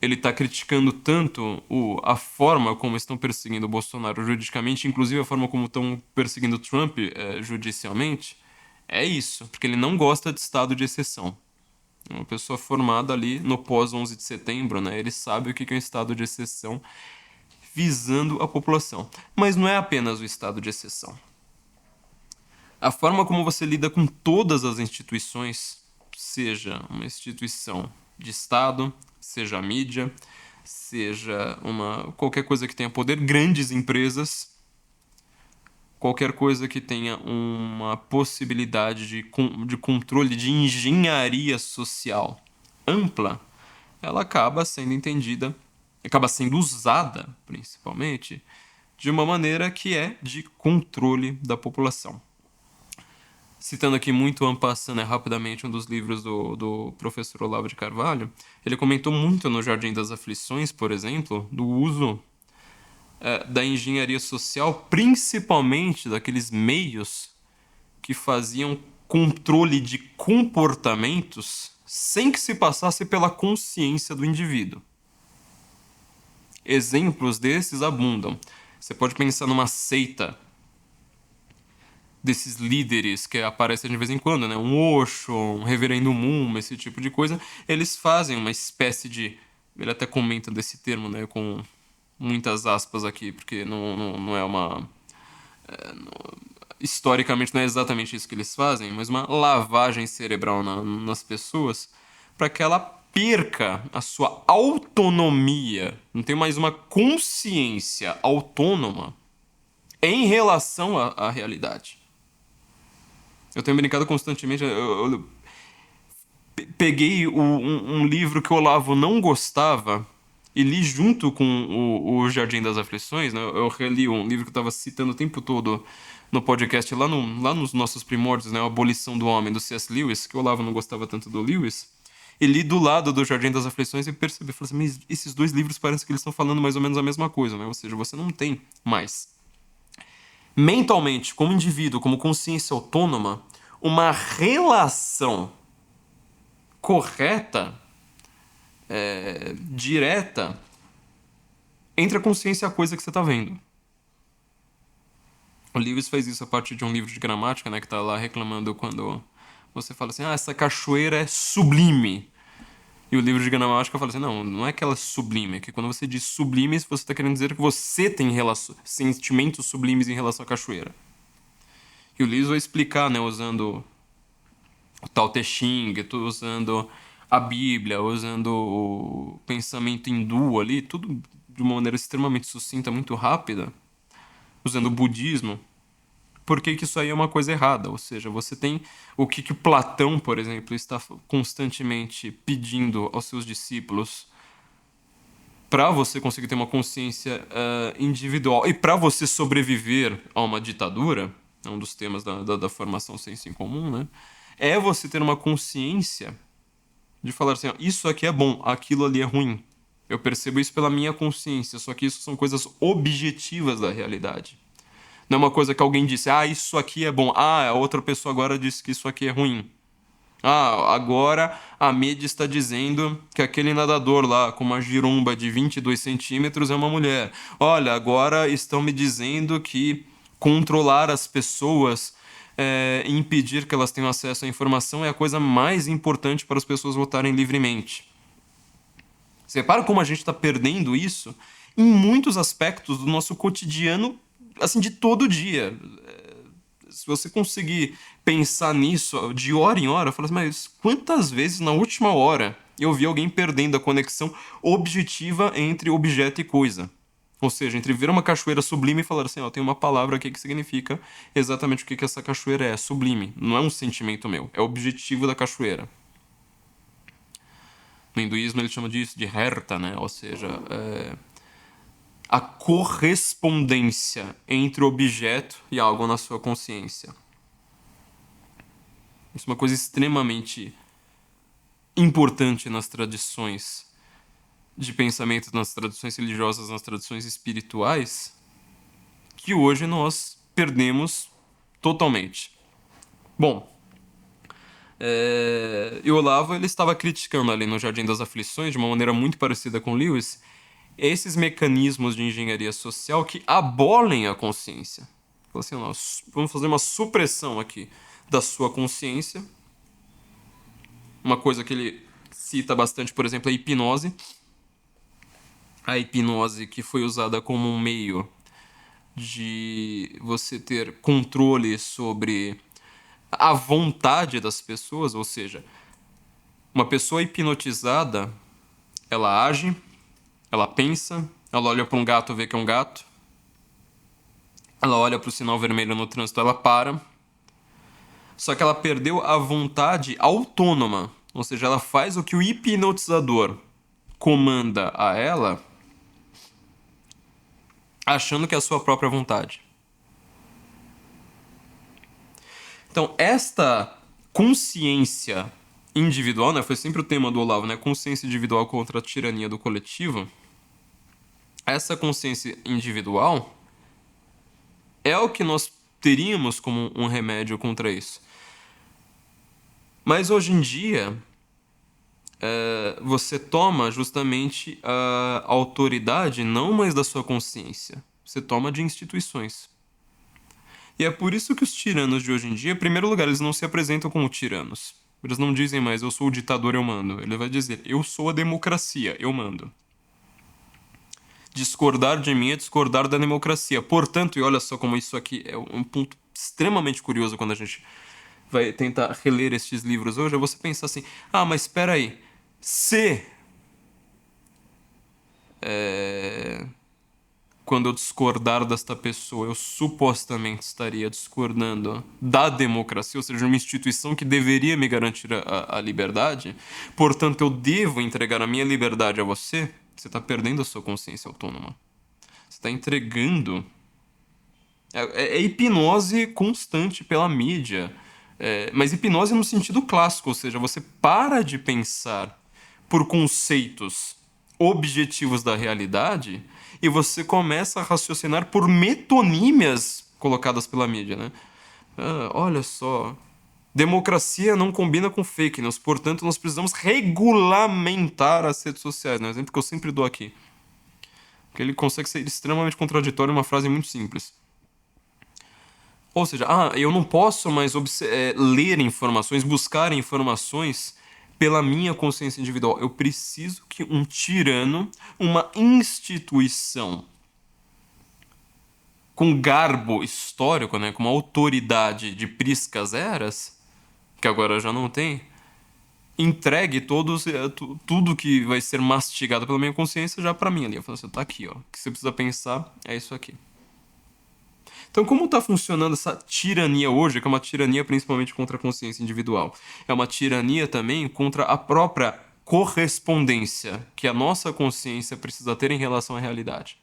ele está criticando tanto a forma como estão perseguindo o Bolsonaro juridicamente, inclusive a forma como estão perseguindo o Trump judicialmente, é isso, porque ele não gosta de estado de exceção. Uma pessoa formada ali no pós-11 de setembro, né? Ele sabe o que é um estado de exceção visando a população. Mas não é apenas o estado de exceção. A forma como você lida com todas as instituições, seja uma instituição de Estado, seja a mídia, seja qualquer coisa que tenha poder, grandes empresas, qualquer coisa que tenha uma possibilidade de controle, de engenharia social ampla, ela acaba sendo entendida, acaba sendo usada, principalmente, de uma maneira que é de controle da população. Citando aqui muito en passant, rapidamente, um dos livros do professor Olavo de Carvalho, ele comentou muito no Jardim das Aflições, por exemplo, do uso da engenharia social, principalmente daqueles meios que faziam controle de comportamentos sem que se passasse pela consciência do indivíduo. Exemplos desses abundam. Você pode pensar numa seita desses líderes que aparecem de vez em quando, né? Um Osho, um Reverendo Moon, esse tipo de coisa. Eles fazem uma espécie de... Ele até comenta desse termo, né? Com muitas aspas aqui, porque não é uma... historicamente não é exatamente isso que eles fazem, mas uma lavagem cerebral nas pessoas para que ela perca a sua autonomia, não tem mais uma consciência autônoma em relação à realidade. Eu tenho brincado constantemente. Eu peguei um livro que o Olavo não gostava e li junto com o Jardim das Aflições, né? Eu reli um livro que eu estava citando o tempo todo no podcast, lá nos nossos primórdios, né? A Abolição do Homem, do C.S. Lewis, que o Olavo não gostava tanto do Lewis. E li do lado do Jardim das Aflições e percebi, falei assim, mas esses dois livros parecem que eles estão falando mais ou menos a mesma coisa, né? Ou seja, você não tem mais mentalmente, como indivíduo, como consciência autônoma, uma relação correta, direta, entre a consciência e a coisa que você está vendo. O Lewis faz isso a partir de um livro de gramática, né, que está lá reclamando quando você fala assim, essa cachoeira é sublime. E o livro de gramática fala assim, não é que ela é sublime, é que quando você diz sublime, você está querendo dizer que você tem sentimentos sublimes em relação à cachoeira. E o Lewis vai explicar, né, usando o Tao Te Ching, usando a Bíblia, usando o pensamento hindu ali, tudo de uma maneira extremamente sucinta, muito rápida, usando o budismo, por que isso aí é uma coisa errada. Ou seja, você tem o que Platão, por exemplo, está constantemente pedindo aos seus discípulos para você conseguir ter uma consciência individual e para você sobreviver a uma ditadura, é um dos temas da formação Senso em Comum, né? É você ter uma consciência de falar assim, isso aqui é bom, aquilo ali é ruim. Eu percebo isso pela minha consciência, só que isso são coisas objetivas da realidade. Não é uma coisa que alguém disse, isso aqui é bom. A outra pessoa agora disse que isso aqui é ruim. Agora a mídia está dizendo que aquele nadador lá com uma giromba de 22 centímetros é uma mulher. Olha, agora estão me dizendo que controlar as pessoas e impedir que elas tenham acesso à informação é a coisa mais importante para as pessoas votarem livremente. Você repara como a gente está perdendo isso em muitos aspectos do nosso cotidiano, assim, de todo dia. Se você conseguir pensar nisso de hora em hora, fala assim, mas quantas vezes na última hora eu vi alguém perdendo a conexão objetiva entre objeto e coisa? Ou seja, entre ver uma cachoeira sublime e falar assim, tem uma palavra aqui que significa exatamente o que essa cachoeira é, sublime. Não é um sentimento meu, é o objetivo da cachoeira. No hinduísmo ele chama disso de herta, né? Ou seja, a correspondência entre o objeto e algo na sua consciência. Isso é uma coisa extremamente importante nas tradições de pensamento, nas tradições religiosas, nas tradições espirituais, que hoje nós perdemos totalmente. Bom, e o Olavo ele estava criticando ali no Jardim das Aflições, de uma maneira muito parecida com Lewis, esses mecanismos de engenharia social que abolem a consciência. Assim, nós vamos fazer uma supressão aqui da sua consciência Uma coisa que ele cita bastante, por exemplo, é a hipnose. A hipnose que foi usada como um meio de você ter controle sobre a vontade das pessoas, ou seja, uma pessoa hipnotizada, ela age, ela pensa, ela olha para um gato, vê que é um gato, ela olha para o sinal vermelho no trânsito, ela para, só que ela perdeu a vontade autônoma, ou seja, ela faz o que o hipnotizador comanda a ela, achando que é a sua própria vontade. Então, esta consciência individual, né, foi sempre o tema do Olavo, né, consciência individual contra a tirania do coletivo. Essa consciência individual é o que nós teríamos como um remédio contra isso. Mas hoje em dia, você toma justamente a autoridade não mais da sua consciência, você toma de instituições. E é por isso que os tiranos de hoje em dia, em primeiro lugar, eles não se apresentam como tiranos. Eles não dizem mais, eu sou o ditador, eu mando. Ele vai dizer, eu sou a democracia, eu mando. Discordar de mim é discordar da democracia. Portanto, e olha só como isso aqui é um ponto extremamente curioso quando a gente vai tentar reler estes livros hoje, é você pensar assim, mas espera aí, se quando eu discordar desta pessoa, eu supostamente estaria discordando da democracia, ou seja, uma instituição que deveria me garantir a liberdade, portanto, eu devo entregar a minha liberdade a você, você está perdendo a sua consciência autônoma. Você está entregando. É hipnose constante pela mídia. Mas hipnose no sentido clássico, ou seja, você para de pensar por conceitos objetivos da realidade e você começa a raciocinar por metonímias colocadas pela mídia, né? Olha só, democracia não combina com fake news, portanto nós precisamos regulamentar as redes sociais, né? Um exemplo que eu sempre dou aqui. Porque ele consegue ser extremamente contraditório em uma frase muito simples. Ou seja, eu não posso mais ler informações, buscar informações pela minha consciência individual. Eu preciso que um tirano, uma instituição com garbo histórico, né, com uma autoridade de priscas eras, que agora já não tem, entregue tudo que vai ser mastigado pela minha consciência já pra mim ali. Eu falo assim, tá aqui, ó. O que você precisa pensar é isso aqui. Então, como está funcionando essa tirania hoje, que é uma tirania principalmente contra a consciência individual? É uma tirania também contra a própria correspondência que a nossa consciência precisa ter em relação à realidade.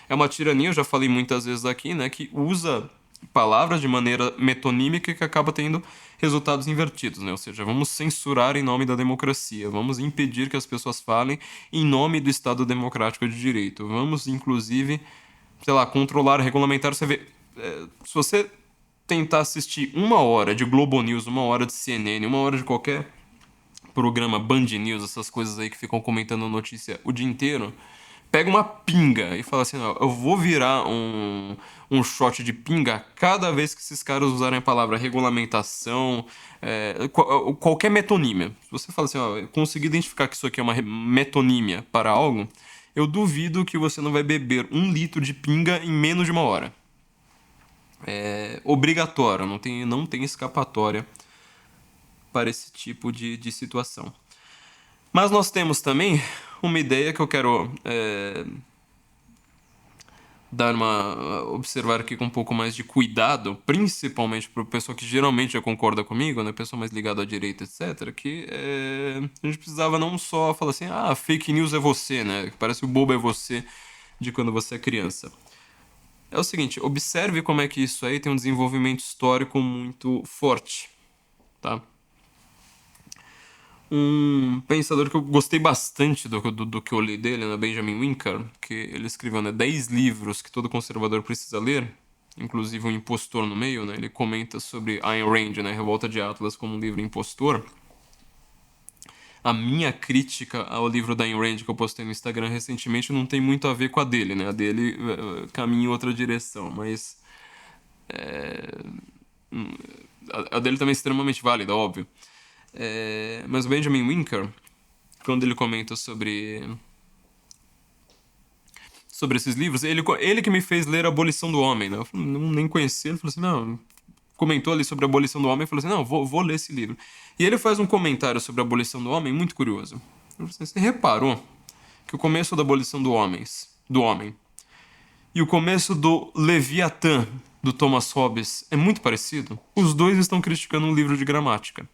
É uma tirania, eu já falei muitas vezes aqui, né, que usa palavras de maneira metonímica que acaba tendo resultados invertidos, né? Ou seja, vamos censurar em nome da democracia, vamos impedir que as pessoas falem em nome do Estado Democrático de Direito, vamos, inclusive, sei lá, controlar, regulamentar. Você vê, se você tentar assistir 1 hora de Globo News, 1 hora de CNN, 1 hora de qualquer programa Band News, essas coisas aí que ficam comentando notícia o dia inteiro, pega uma pinga e fala assim, eu vou virar um shot de pinga cada vez que esses caras usarem a palavra regulamentação, qualquer metonímia. Se você fala assim, eu consegui identificar que isso aqui é uma metonímia para algo, eu duvido que você não vai beber 1 litro de pinga em menos de 1 hora. É obrigatório, não tem escapatória para esse tipo de situação. Mas nós temos também uma ideia que eu quero observar aqui com um pouco mais de cuidado, principalmente para o pessoal que geralmente já concorda comigo, né, pessoa mais ligada à direita, etc., que a gente precisava não só falar assim, fake news é você, né, parece que o bobo é você de quando você é criança. É o seguinte, observe como é que isso aí tem um desenvolvimento histórico muito forte, tá? Um pensador que eu gostei bastante do que eu li dele, né, Benjamin Winkler, que ele escreveu, né, 10 livros que todo conservador precisa ler, inclusive um impostor no meio, né, ele comenta sobre Ayn Rand, né, Revolta de Atlas, como um livro impostor. A minha crítica ao livro da Ayn Rand que eu postei no Instagram recentemente não tem muito a ver com a dele, né, a dele caminha em outra direção, mas a dele também é extremamente válida, óbvio. Mas o Benjamin Winkler, quando ele comenta sobre esses livros, ele que me fez ler A Abolição do Homem, né? Eu nem conhecia, ele falou assim, não, comentou ali sobre a abolição do homem e falou assim, não, vou ler esse livro. E ele faz um comentário sobre a abolição do homem muito curioso. Você reparou que o começo da abolição do homem e o começo do Leviatã, do Thomas Hobbes, é muito parecido? Os dois estão criticando um livro de gramática.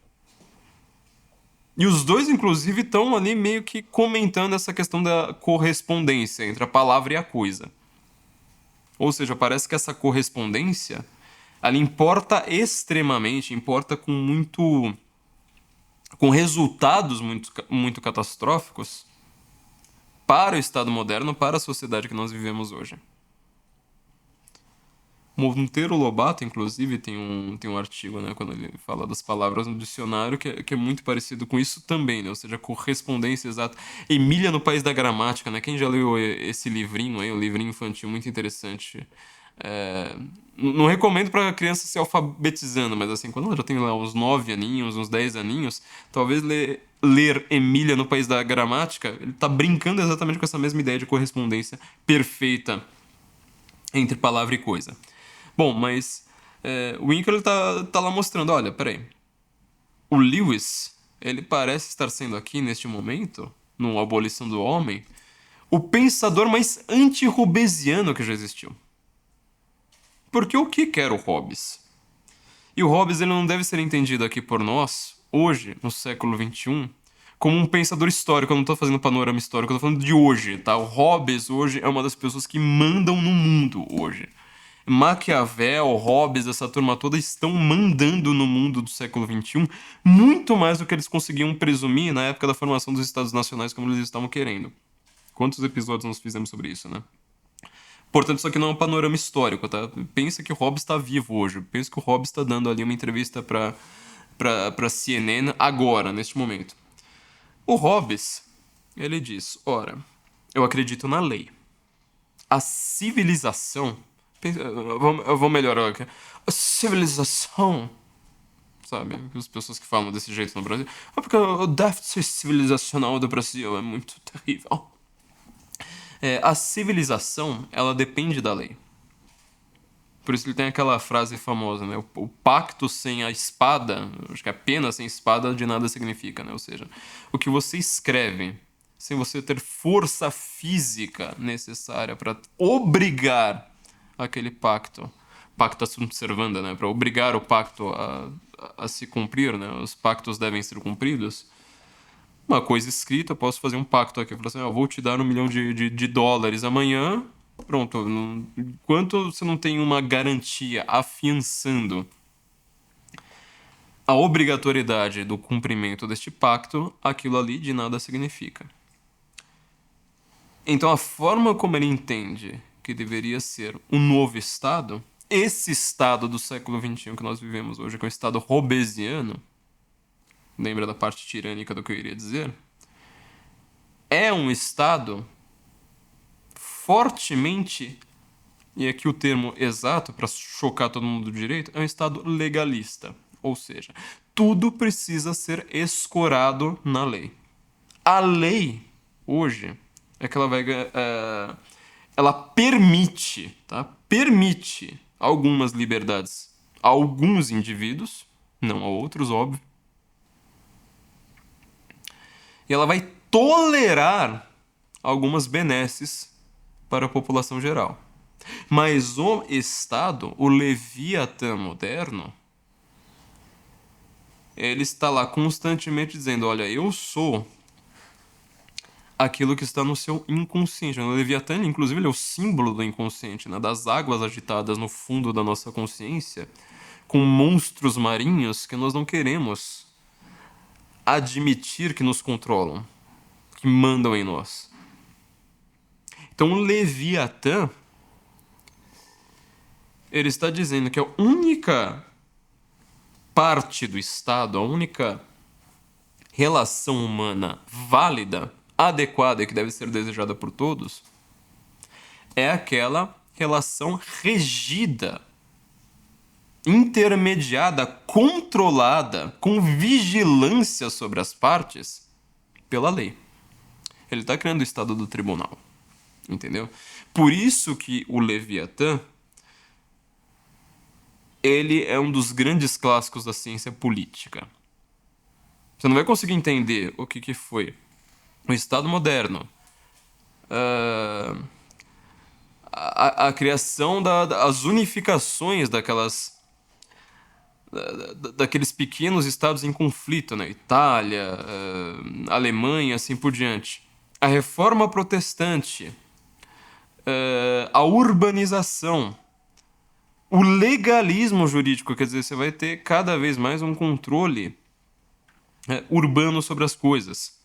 E os dois, inclusive, estão ali meio que comentando essa questão da correspondência entre a palavra e a coisa. Ou seja, parece que essa correspondência, ela importa extremamente, importa com resultados muito catastróficos para o Estado moderno, para a sociedade que nós vivemos hoje. Monteiro Lobato, inclusive, tem um artigo, né, quando ele fala das palavras no dicionário, que é muito parecido com isso também, né? Ou seja, correspondência exata. Emília no País da Gramática, né? Quem já leu esse livrinho aí, um livrinho infantil muito interessante. Não recomendo para a criança se alfabetizando, mas assim, quando ela já tem lá uns 9 aninhos, uns 10 aninhos, talvez ler Emília no País da Gramática, ele tá brincando exatamente com essa mesma ideia de correspondência perfeita entre palavra e coisa. Bom, mas o Winkler tá lá mostrando, olha, peraí. O Lewis, ele parece estar sendo aqui, neste momento, no Abolição do Homem, o pensador mais anti-hobbesiano que já existiu. Porque o que era o Hobbes? E o Hobbes, ele não deve ser entendido aqui por nós, hoje, no século XXI, como um pensador histórico. Eu não tô fazendo panorama histórico, eu tô falando de hoje, tá? O Hobbes hoje é uma das pessoas que mandam no mundo hoje. Maquiavel, Hobbes, essa turma toda estão mandando no mundo do século XXI muito mais do que eles conseguiam presumir na época da formação dos Estados Nacionais, como eles estavam querendo. Quantos episódios nós fizemos sobre isso, né? Portanto, isso aqui não é um panorama histórico, tá? Pensa que o Hobbes está vivo hoje. Pensa que o Hobbes está dando ali uma entrevista para CNN agora, neste momento. O Hobbes, ele diz, ora, eu acredito na lei. A civilização... Eu vou melhorar aqui. A civilização... Sabe? As pessoas que falam desse jeito no Brasil... porque o déficit civilizacional do Brasil é muito terrível. A civilização, ela depende da lei. Por isso ele tem aquela frase famosa, né? O pacto sem a espada, acho que a pena sem espada de nada significa, né? Ou seja, o que você escreve, sem você ter força física necessária para obrigar aquele pacto sunt servanda, né? Para obrigar o pacto a se cumprir, né? Os pactos devem ser cumpridos. Uma coisa escrita, eu posso fazer um pacto aqui. Eu falo assim, eu vou te dar $1 milhão de dólares amanhã. Pronto. Enquanto você não tem uma garantia afiançando a obrigatoriedade do cumprimento deste pacto, aquilo ali de nada significa. Então, a forma como ele entende que deveria ser um novo Estado, esse Estado do século XXI que nós vivemos hoje, que é o Estado hobbesiano, lembra da parte tirânica do que eu iria dizer? É um Estado fortemente, e aqui o termo exato para chocar todo mundo do direito, é um Estado legalista. Ou seja, tudo precisa ser escorado na lei. A lei, hoje, é que ela permite, tá? Permite algumas liberdades a alguns indivíduos, não a outros, óbvio. E ela vai tolerar algumas benesses para a população geral. Mas o Estado, o Leviatã moderno, ele está lá constantemente dizendo, olha, eu sou aquilo que está no seu inconsciente. O Leviatã, inclusive, ele é o símbolo do inconsciente, né? Das águas agitadas no fundo da nossa consciência, com monstros marinhos que nós não queremos admitir que nos controlam, que mandam em nós. Então o Leviatã, ele está dizendo que a única parte do Estado, a única relação humana válida, adequada e que deve ser desejada por todos, é aquela relação regida intermediada, controlada, com vigilância sobre as partes pela lei. Ele está criando o estado do tribunal, entendeu? Por isso que o Leviatã, ele é um dos grandes clássicos da ciência política. Você não vai conseguir entender o que foi o Estado moderno, a criação as unificações daqueles pequenos estados em conflito, né? Itália, Alemanha, assim por diante. A reforma protestante, a urbanização, o legalismo jurídico, quer dizer, você vai ter cada vez mais um controle urbano sobre as coisas.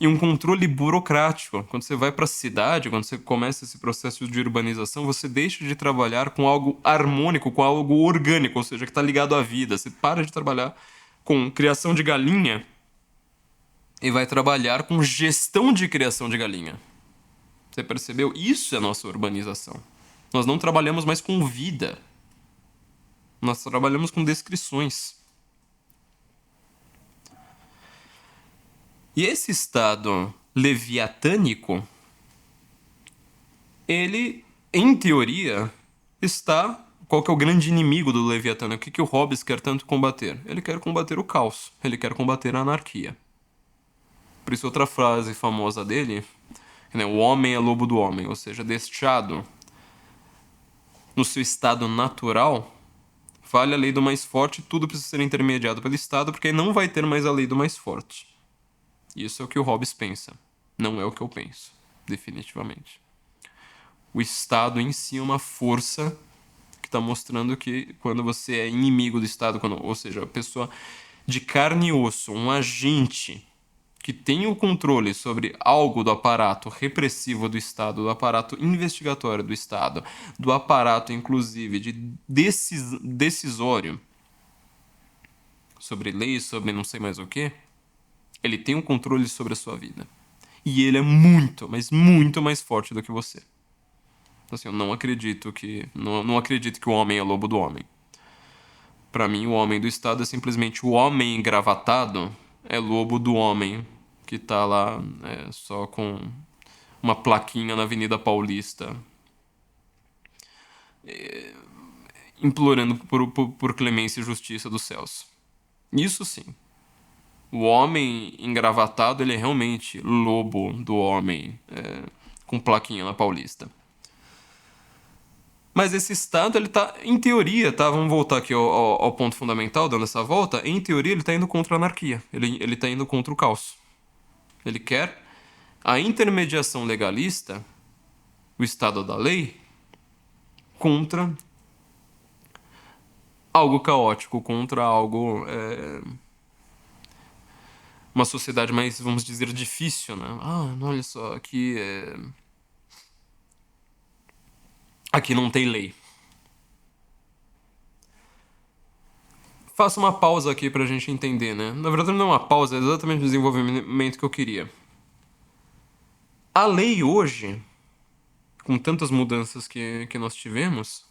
E um controle burocrático. Quando você vai para a cidade, quando você começa esse processo de urbanização, você deixa de trabalhar com algo harmônico, com algo orgânico, ou seja, que está ligado à vida. Você para de trabalhar com criação de galinha e vai trabalhar com gestão de criação de galinha. Você percebeu? Isso é a nossa urbanização. Nós não trabalhamos mais com vida. Nós trabalhamos com descrições. E esse estado leviatânico, ele, em teoria, está... Qual que é o grande inimigo do Leviatã? O que o Hobbes quer tanto combater? Ele quer combater o caos. Ele quer combater a anarquia. Por isso, outra frase famosa dele, né? O homem é lobo do homem. Ou seja, deixado no seu estado natural, vale a lei do mais forte, tudo precisa ser intermediado pelo Estado, porque não vai ter mais a lei do mais forte. Isso é o que o Hobbes pensa. Não é o que eu penso, definitivamente. O Estado em si é uma força que está mostrando que quando você é inimigo do Estado, ou seja, a pessoa de carne e osso, um agente que tem o controle sobre algo do aparato repressivo do Estado, do aparato investigatório do Estado, do aparato, inclusive, de decisório sobre leis, sobre não sei mais o que, ele tem um controle sobre a sua vida. E ele é muito, mas muito mais forte do que você. Então, assim, eu não acredito que... Não acredito que o homem é lobo do homem. Pra mim, o homem do Estado é simplesmente o homem engravatado é lobo do homem que tá lá só com uma plaquinha na Avenida Paulista implorando por clemência e justiça dos céus. Isso sim. O homem engravatado, ele é realmente lobo do homem com plaquinha na Paulista. Mas esse estado, ele tá, em teoria, tá? Vamos voltar aqui ao ponto fundamental, dando essa volta. Em teoria, ele tá indo contra a anarquia. Ele tá indo contra o caos. Ele quer a intermediação legalista, o estado da lei, contra algo caótico, contra algo... uma sociedade mais, vamos dizer, difícil, né? Olha só, aqui não tem lei. Faço uma pausa aqui pra gente entender, né? Na verdade não é uma pausa, é exatamente o desenvolvimento que eu queria. A lei hoje, com tantas mudanças que nós tivemos,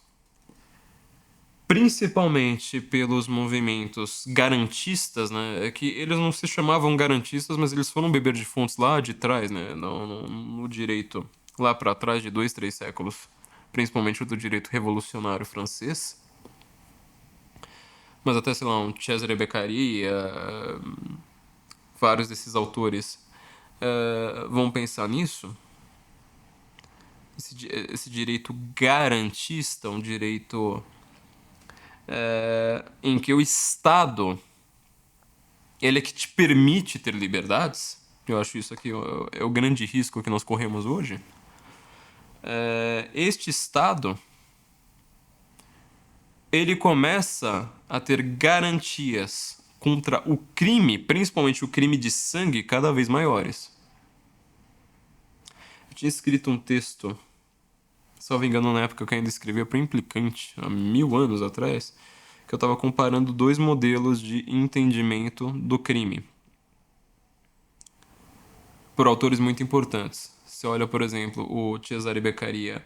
principalmente pelos movimentos garantistas, né? É que eles não se chamavam garantistas, mas eles foram beber de fontes lá de trás, né? No direito lá pra trás de 2, 3 séculos, principalmente do direito revolucionário francês. Mas até, sei lá, um Cesare Beccaria, vários desses autores vão pensar nisso. Esse direito garantista, um direito em que o Estado ele é que te permite ter liberdades. Eu acho isso aqui é o grande risco que nós corremos hoje. Este Estado ele começa a ter garantias contra o crime, principalmente o crime de sangue, cada vez maiores. Eu tinha escrito um texto, salvo engano, na época que eu ainda escrevia para o Implicante, há 1000 anos atrás, que eu estava comparando 2 modelos de entendimento do crime, por autores muito importantes. Você olha, por exemplo, o Cesare Beccaria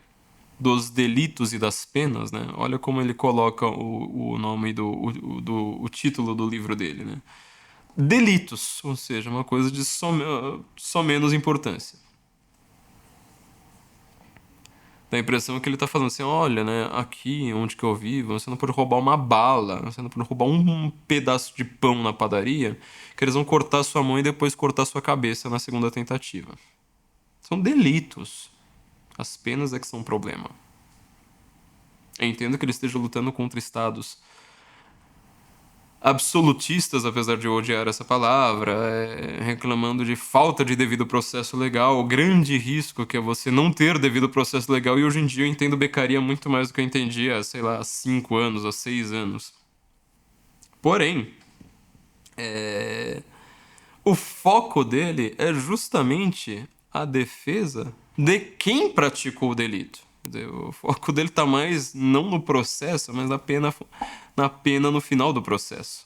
dos delitos e das penas, né? Olha como ele coloca o nome o título do livro dele, né? Delitos, ou seja, uma coisa de só menos importância. Dá a impressão que ele tá falando assim, olha, né, aqui onde que eu vivo, você não pode roubar uma bala, você não pode roubar um pedaço de pão na padaria, que eles vão cortar sua mão e depois cortar sua cabeça na segunda tentativa. São delitos. As penas é que são um problema. Eu entendo que ele esteja lutando contra estados absolutistas, apesar de eu odiar essa palavra, reclamando de falta de devido processo legal, o grande risco que é você não ter devido processo legal, e hoje em dia eu entendo becaria muito mais do que eu entendia, sei lá, há 5 anos, há 6 anos. Porém, o foco dele é justamente a defesa de quem praticou o delito. Quer dizer, o foco dele está mais não no processo, mas na pena no final do processo.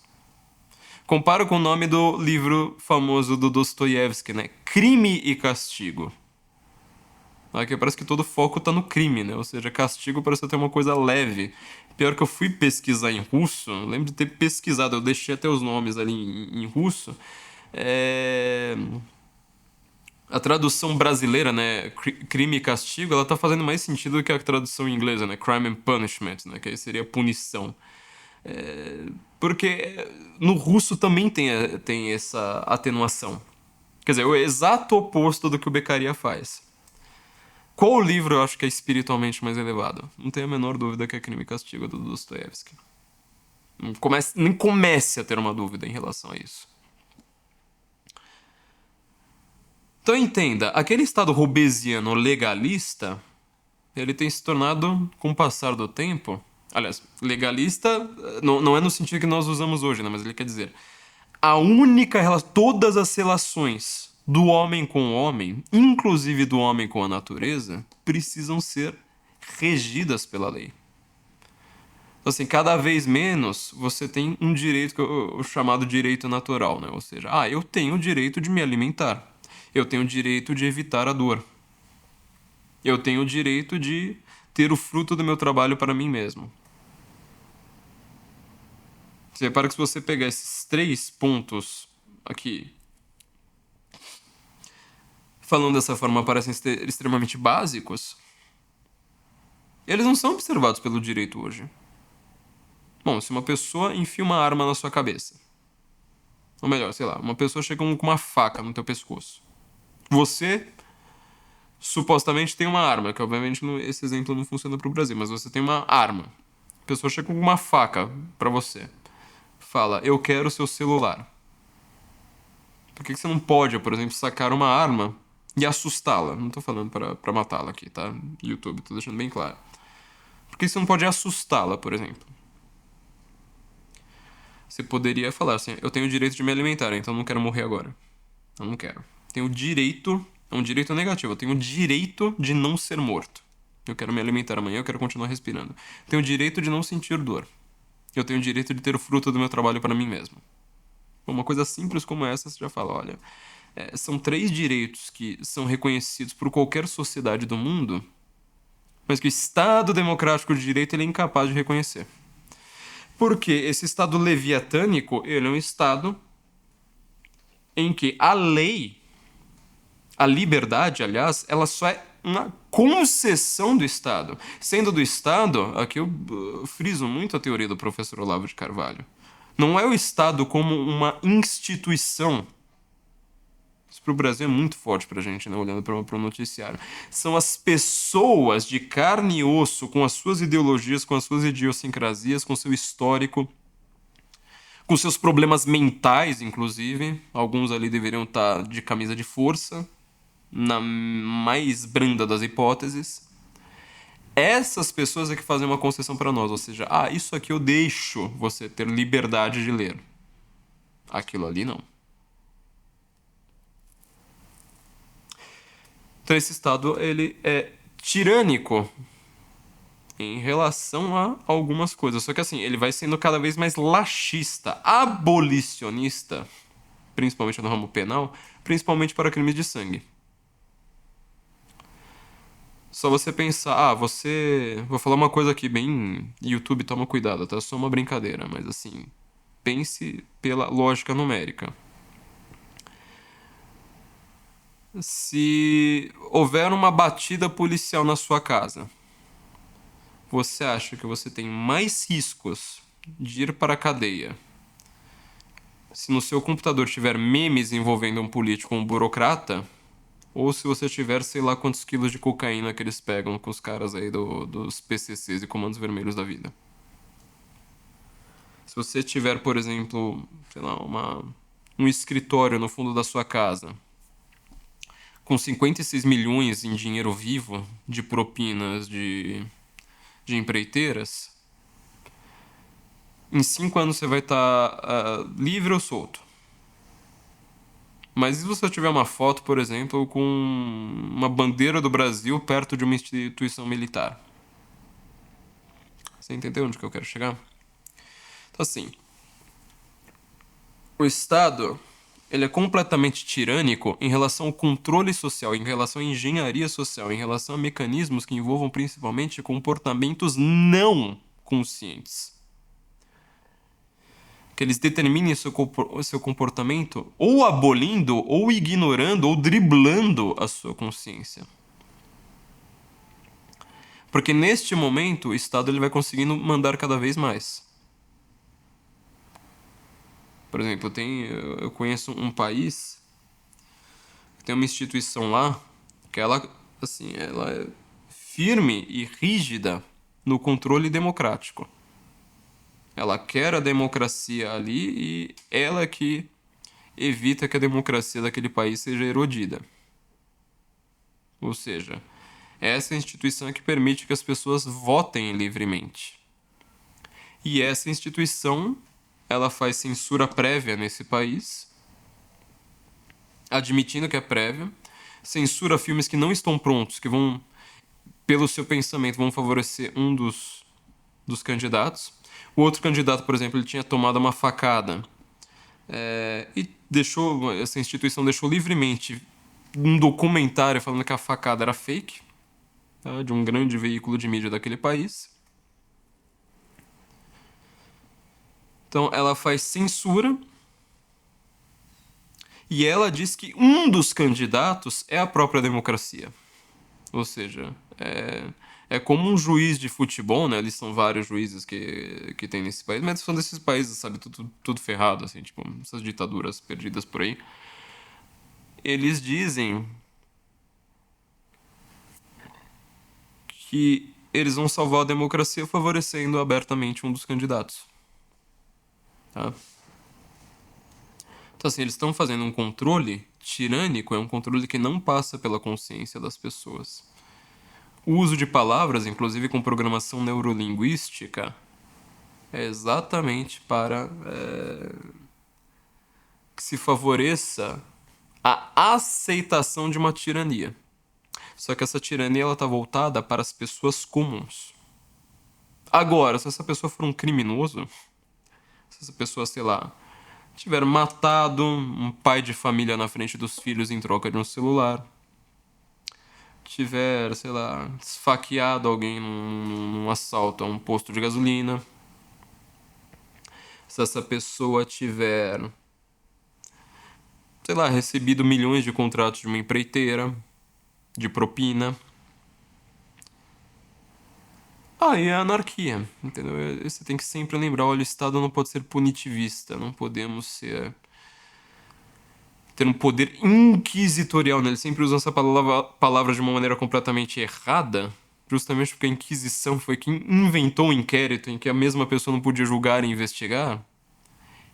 Comparo com o nome do livro famoso do Dostoiévski, né? Crime e Castigo. Aqui parece que todo foco tá no crime, né? Ou seja, castigo parece ter uma coisa leve. Pior que eu fui pesquisar em russo, eu lembro de ter pesquisado, eu deixei até os nomes ali em russo. A tradução brasileira, né, crime e castigo, ela tá fazendo mais sentido do que a tradução inglesa, né, crime and punishment, né, que aí seria punição. Porque no russo também tem essa atenuação. Quer dizer, o exato oposto do que o Beccaria faz. Qual livro eu acho que é espiritualmente mais elevado? Não tenho a menor dúvida que é Crime e Castigo do Dostoiévski. Nem comece a ter uma dúvida em relação a isso. Então entenda, aquele estado hobbesiano legalista, ele tem se tornado, com o passar do tempo... Aliás, legalista não é no sentido que nós usamos hoje, né? Mas ele quer dizer... Todas as relações do homem com o homem, inclusive do homem com a natureza, precisam ser regidas pela lei. Então, assim, cada vez menos você tem um direito, o chamado direito natural, né? Ou seja, eu tenho o direito de me alimentar. Eu tenho o direito de evitar a dor. Eu tenho o direito de ter o fruto do meu trabalho para mim mesmo. Você repara que se você pegar esses 3 pontos aqui, falando dessa forma, parecem extremamente básicos, eles não são observados pelo direito hoje. Bom, se uma pessoa enfia uma arma na sua cabeça, ou melhor, sei lá, uma pessoa chega com uma faca no teu pescoço, você supostamente tem uma arma, que obviamente esse exemplo não funciona pro Brasil, mas você tem uma arma. A pessoa chega com uma faca pra você. Fala, eu quero o seu celular. Por que você não pode, por exemplo, sacar uma arma e assustá-la? Não tô falando pra matá-la aqui, tá? YouTube, tô deixando bem claro. Por que você não pode assustá-la, por exemplo? Você poderia falar assim, eu tenho o direito de me alimentar, então eu não quero morrer agora. Eu não quero. Tenho o direito, é um direito negativo, eu tenho o direito de não ser morto. Eu quero me alimentar amanhã, eu quero continuar respirando. Tenho o direito de não sentir dor. Eu tenho o direito de ter o fruto do meu trabalho para mim mesmo. Uma coisa simples como essa, você já fala, olha, são 3 direitos que são reconhecidos por qualquer sociedade do mundo, mas que o Estado democrático de direito ele é incapaz de reconhecer. Porque esse Estado leviatânico, ele é um Estado em que a lei, a liberdade, aliás, ela só é uma concessão do Estado. Sendo do Estado, aqui eu friso muito a teoria do professor Olavo de Carvalho. Não é o Estado como uma instituição. Isso pro Brasil é muito forte pra gente, né? Olhando para o noticiário. São as pessoas de carne e osso, com as suas ideologias, com as suas idiosincrasias, com seu histórico, com seus problemas mentais, inclusive. Alguns ali deveriam estar de camisa de força, na mais branda das hipóteses. Essas pessoas é que fazem uma concessão para nós, ou seja, isso aqui eu deixo você ter liberdade de ler. Aquilo ali não. Então esse Estado, ele é tirânico em relação a algumas coisas. Só que assim, ele vai sendo cada vez mais laxista, abolicionista, principalmente no ramo penal, principalmente para crimes de sangue. Só você pensar, você. Vou falar uma coisa aqui bem. YouTube, toma cuidado, tá? É só uma brincadeira, mas assim. Pense pela lógica numérica. Se houver uma batida policial na sua casa, você acha que você tem mais riscos de ir para a cadeia se no seu computador tiver memes envolvendo um político ou um burocrata, ou se você tiver sei lá quantos quilos de cocaína que eles pegam com os caras aí dos PCCs e comandos vermelhos da vida? Se você tiver, por exemplo, sei lá, um escritório no fundo da sua casa com 56 milhões em dinheiro vivo de propinas de empreiteiras, em 5 anos você vai estar livre ou solto. Mas se você tiver uma foto, por exemplo, com uma bandeira do Brasil perto de uma instituição militar? Você entendeu onde que eu quero chegar? Então, assim, o Estado, ele é completamente tirânico em relação ao controle social, em relação à engenharia social, em relação a mecanismos que envolvam principalmente comportamentos não conscientes. Que eles determinem seu comportamento ou abolindo, ou ignorando, ou driblando a sua consciência. Porque neste momento o Estado ele vai conseguindo mandar cada vez mais. Por exemplo, eu conheço um país que tem uma instituição lá que ela, assim, ela é firme e rígida no controle democrático. Ela quer a democracia ali e ela que evita que a democracia daquele país seja erodida. Ou seja, essa instituição é que permite que as pessoas votem livremente. E essa instituição, ela faz censura prévia nesse país, admitindo que é prévia, censura filmes que não estão prontos, que vão, pelo seu pensamento, vão favorecer um dos candidatos. O outro candidato, por exemplo, ele tinha tomado uma facada e essa instituição deixou livremente um documentário falando que a facada era fake, tá, de um grande veículo de mídia daquele país. Então ela faz censura e ela diz que um dos candidatos é a própria democracia. Ou seja, é como um juiz de futebol, né? Eles são vários juízes que tem nesse país, mas são desses países, sabe, tudo ferrado, assim, tipo, essas ditaduras perdidas por aí. Eles dizem que eles vão salvar a democracia favorecendo abertamente um dos candidatos. Tá? Então, assim, eles estão fazendo um controle tirânico, é um controle que não passa pela consciência das pessoas. O uso de palavras, inclusive com programação neurolinguística, é exatamente para que se favoreça a aceitação de uma tirania. Só que essa tirania ela está voltada para as pessoas comuns. Agora, se essa pessoa for um criminoso, se essa pessoa, sei lá, tiver matado um pai de família na frente dos filhos em troca de um celular, tiver, sei lá, esfaqueado alguém num assalto a um posto de gasolina, se essa pessoa tiver, sei lá, recebido milhões de contratos de uma empreiteira, de propina, aí é anarquia, entendeu? Você tem que sempre lembrar, olha, o Estado não pode ser punitivista, não podemos ter um poder inquisitorial, né? Ele sempre usa essa palavra de uma maneira completamente errada, justamente porque a Inquisição foi quem inventou o inquérito em que a mesma pessoa não podia julgar e investigar,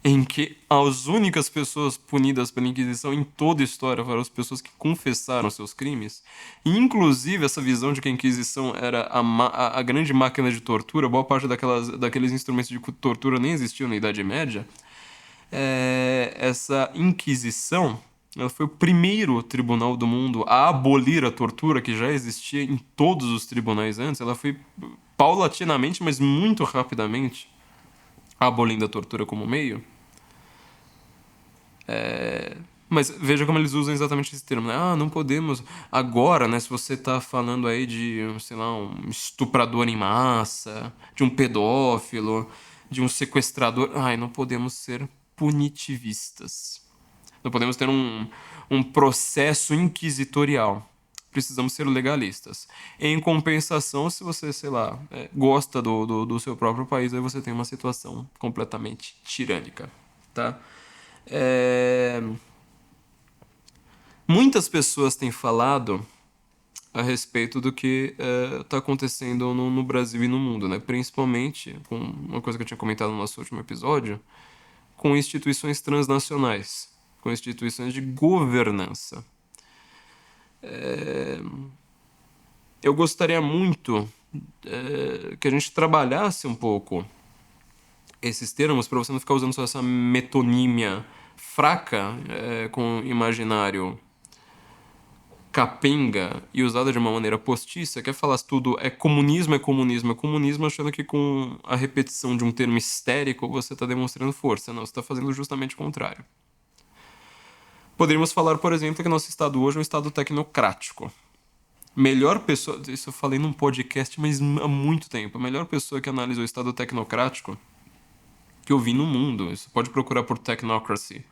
em que as únicas pessoas punidas pela Inquisição em toda a história foram as pessoas que confessaram seus crimes. E, inclusive, essa visão de que a Inquisição era a grande máquina de tortura, boa parte daqueles instrumentos de tortura nem existiam na Idade Média. Essa Inquisição, ela foi o primeiro tribunal do mundo a abolir a tortura, que já existia em todos os tribunais antes. Ela foi paulatinamente, mas muito rapidamente, abolindo a tortura como meio. Mas veja como eles usam exatamente esse termo, né? Ah, não podemos. Agora, né? Se você tá falando aí de, sei lá, um estuprador em massa, de um pedófilo, de um sequestrador. Ai, não podemos ser punitivistas. Não podemos ter um processo inquisitorial. Precisamos ser legalistas. Em compensação, se você, sei lá, gosta do seu próprio país, aí você tem uma situação completamente tirânica, tá? É... Muitas pessoas têm falado a respeito do que está acontecendo no Brasil e no mundo, né? Principalmente, com uma coisa que eu tinha comentado no nosso último episódio, com instituições transnacionais, com instituições de governança. Eu gostaria muito que a gente trabalhasse um pouco esses termos para você não ficar usando só essa metonímia fraca com imaginário capenga e usada de uma maneira postiça, quer falar tudo é comunismo, é comunismo, é comunismo, achando que com a repetição de um termo histérico você está demonstrando força. Não, você está fazendo justamente o contrário. Poderíamos falar, por exemplo, que nosso estado hoje é um estado tecnocrático. Melhor pessoa, isso eu falei num podcast, mas há muito tempo, a melhor pessoa que analisa o estado tecnocrático que eu vi no mundo, você pode procurar por Technocracy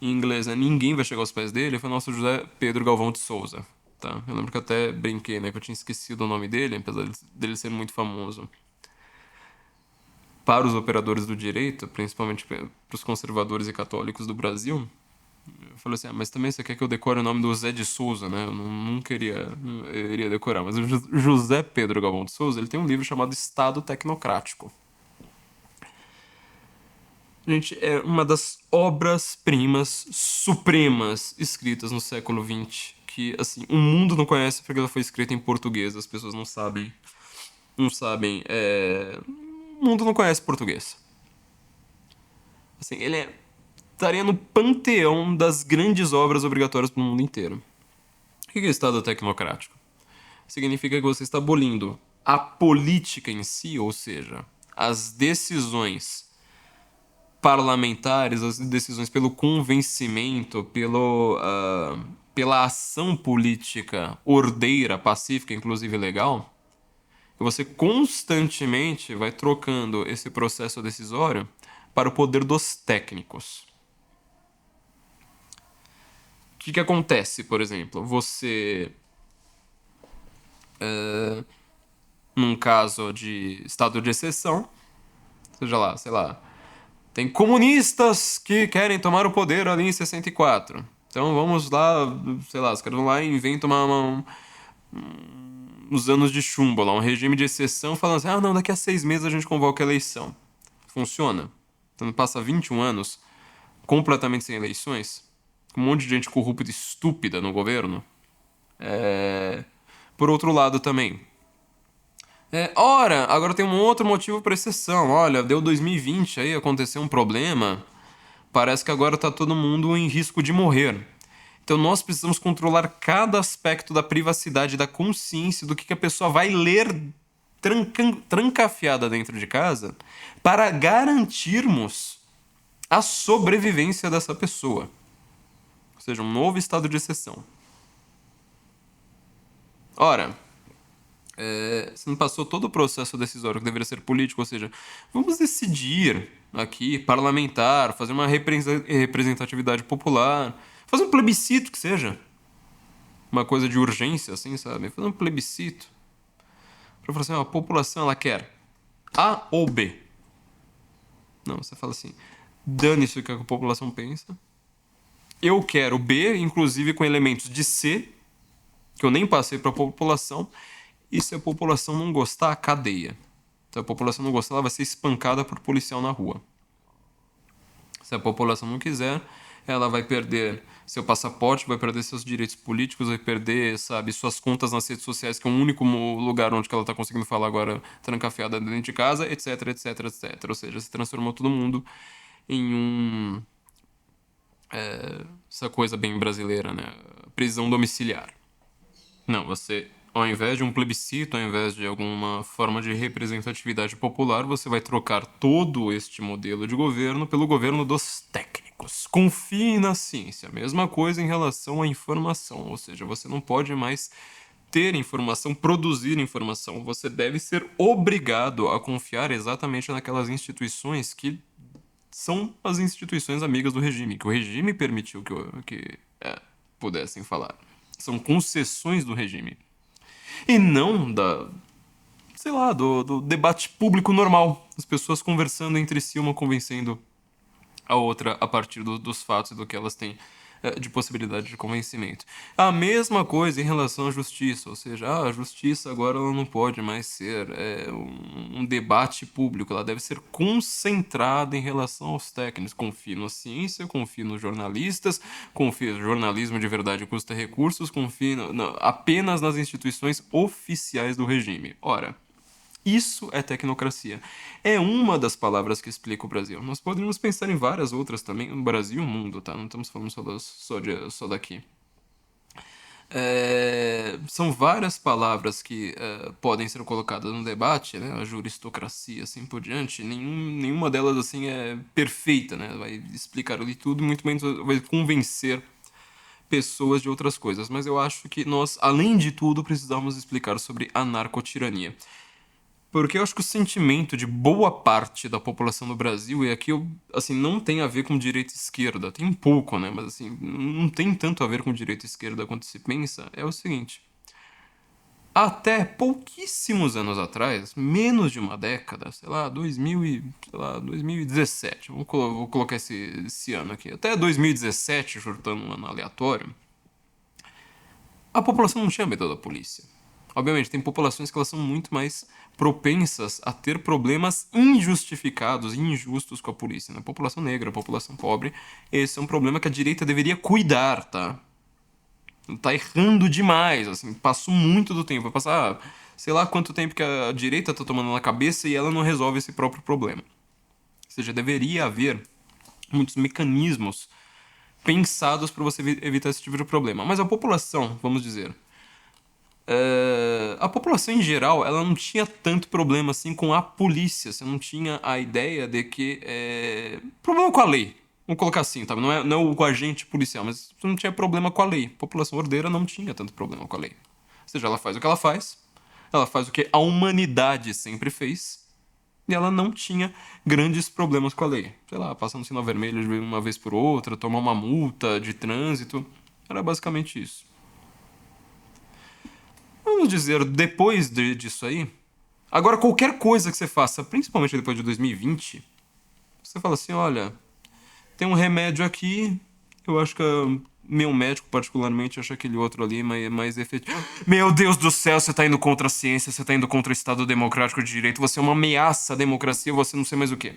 em inglês, né? Ninguém vai chegar aos pés dele, foi o nosso José Pedro Galvão de Souza, tá? Eu lembro que eu até brinquei, né, que eu tinha esquecido o nome dele, apesar dele ser muito famoso. Para os operadores do direito, principalmente para os conservadores e católicos do Brasil, eu falei assim, mas também você quer que eu decore o nome do Zé de Souza, né? Eu iria decorar, mas o José Pedro Galvão de Souza, ele tem um livro chamado Estado Tecnocrático. Gente, é uma das obras-primas supremas escritas no século XX, que, assim, o mundo não conhece porque ela foi escrita em português, as pessoas não sabem, o mundo não conhece português. Assim, estaria no panteão das grandes obras obrigatórias para o mundo inteiro. O que é Estado tecnocrático? Significa que você está abolindo a política em si, ou seja, as decisões parlamentares, as decisões pelo convencimento, pela ação política ordeira, pacífica, inclusive legal, e você constantemente vai trocando esse processo decisório para o poder dos técnicos. O que acontece, por exemplo? Você, num caso de estado de exceção, seja lá, sei lá, tem comunistas que querem tomar o poder ali em 64. Então vamos lá, sei lá, os caras vão lá e inventam uns anos de chumbo lá, um regime de exceção, falando assim, não, daqui a 6 meses a gente convoca a eleição. Funciona. Então passa 21 anos completamente sem eleições, com um monte de gente corrupta e estúpida no governo. Por outro lado também, ora, agora tem um outro motivo para exceção. Olha, deu 2020 aí, aconteceu um problema. Parece que agora tá todo mundo em risco de morrer. Então nós precisamos controlar cada aspecto da privacidade, da consciência, do que a pessoa vai ler trancafiada dentro de casa, para garantirmos a sobrevivência dessa pessoa. Ou seja, um novo estado de exceção. Ora, você não passou todo o processo decisório que deveria ser político, ou seja, vamos decidir aqui, parlamentar, fazer uma representatividade popular, fazer um plebiscito que seja. Uma coisa de urgência, assim, sabe? Fazer um plebiscito. Pra falar assim, a população, ela quer A ou B? Não, você fala assim, dane-se o que a população pensa. Eu quero B, inclusive com elementos de C, que eu nem passei pra população. E se a população não gostar, a cadeia. Se a população não gostar, ela vai ser espancada por policial na rua. Se a população não quiser, ela vai perder seu passaporte, vai perder seus direitos políticos, vai perder, sabe, suas contas nas redes sociais, que é o único lugar onde ela está conseguindo falar agora trancafiada dentro de casa, etc, etc, etc. Ou seja, se transformou todo mundo em essa coisa bem brasileira, né? Prisão domiciliar. Não, você, ao invés de um plebiscito, ao invés de alguma forma de representatividade popular, você vai trocar todo este modelo de governo pelo governo dos técnicos, confie na ciência. Mesma coisa em relação à informação, ou seja, você não pode mais ter informação, produzir informação. Você deve ser obrigado a confiar exatamente naquelas instituições que são as instituições amigas do regime, que o regime permitiu que pudessem falar. São concessões do regime. E não sei lá, do debate público normal. As pessoas conversando entre si, uma convencendo a outra a partir dos fatos e do que elas têm de possibilidade de convencimento. A mesma coisa em relação à justiça, ou seja, a justiça agora ela não pode mais ser um debate público, ela deve ser concentrada em relação aos técnicos. Confie na ciência, confie nos jornalistas, confie no jornalismo de verdade custa recursos, confie apenas nas instituições oficiais do regime. Ora, isso é tecnocracia. É uma das palavras que explica o Brasil. Nós poderíamos pensar em várias outras também, o Brasil e o mundo, tá? Não estamos falando só daqui. São várias palavras que podem ser colocadas no debate, né? A juristocracia, assim por diante. Nenhuma delas, assim, é perfeita, né? Vai explicar ali tudo, muito menos vai convencer pessoas de outras coisas. Mas eu acho que nós, além de tudo, precisamos explicar sobre a narcotirania. Porque eu acho que o sentimento de boa parte da população do Brasil, e aqui assim, não tem a ver com direita e esquerda, tem um pouco, né? Mas assim, não tem tanto a ver com direita e esquerda quanto se pensa, é o seguinte. Até pouquíssimos anos atrás, menos de uma década, sei lá, 2017, vou colocar esse ano aqui, até 2017, chutando um ano aleatório, a população não tinha medo da polícia. Obviamente, tem populações que elas são muito mais propensas a ter problemas injustificados e injustos com a polícia, né? A população negra, a população pobre, esse é um problema que a direita deveria cuidar, tá? Tá errando demais, assim, passou muito do tempo. Vai passar, sei lá quanto tempo que a direita tá tomando na cabeça e ela não resolve esse próprio problema. Ou seja, deveria haver muitos mecanismos pensados para você evitar esse tipo de problema. Mas a população, vamos dizer... a população em geral, ela não tinha tanto problema assim com a polícia. Você não tinha a ideia de que problema com a lei, vamos colocar assim, tá? Não é o agente policial, mas você não tinha problema com a lei. A população ordeira não tinha tanto problema com a lei. Ou seja, ela faz o que ela faz o que a humanidade sempre fez, e ela não tinha grandes problemas com a lei. Sei lá, passando no sinal vermelho de uma vez por outra, tomar uma multa de trânsito, era basicamente isso. Vamos dizer, depois disso aí... Agora, qualquer coisa que você faça, principalmente depois de 2020, você fala assim, olha, tem um remédio aqui, eu acho que meu médico, particularmente, acha aquele outro ali mais efetivo. Meu Deus do céu, você tá indo contra a ciência, você tá indo contra o Estado Democrático de Direito, você é uma ameaça à democracia, você não sei mais o quê.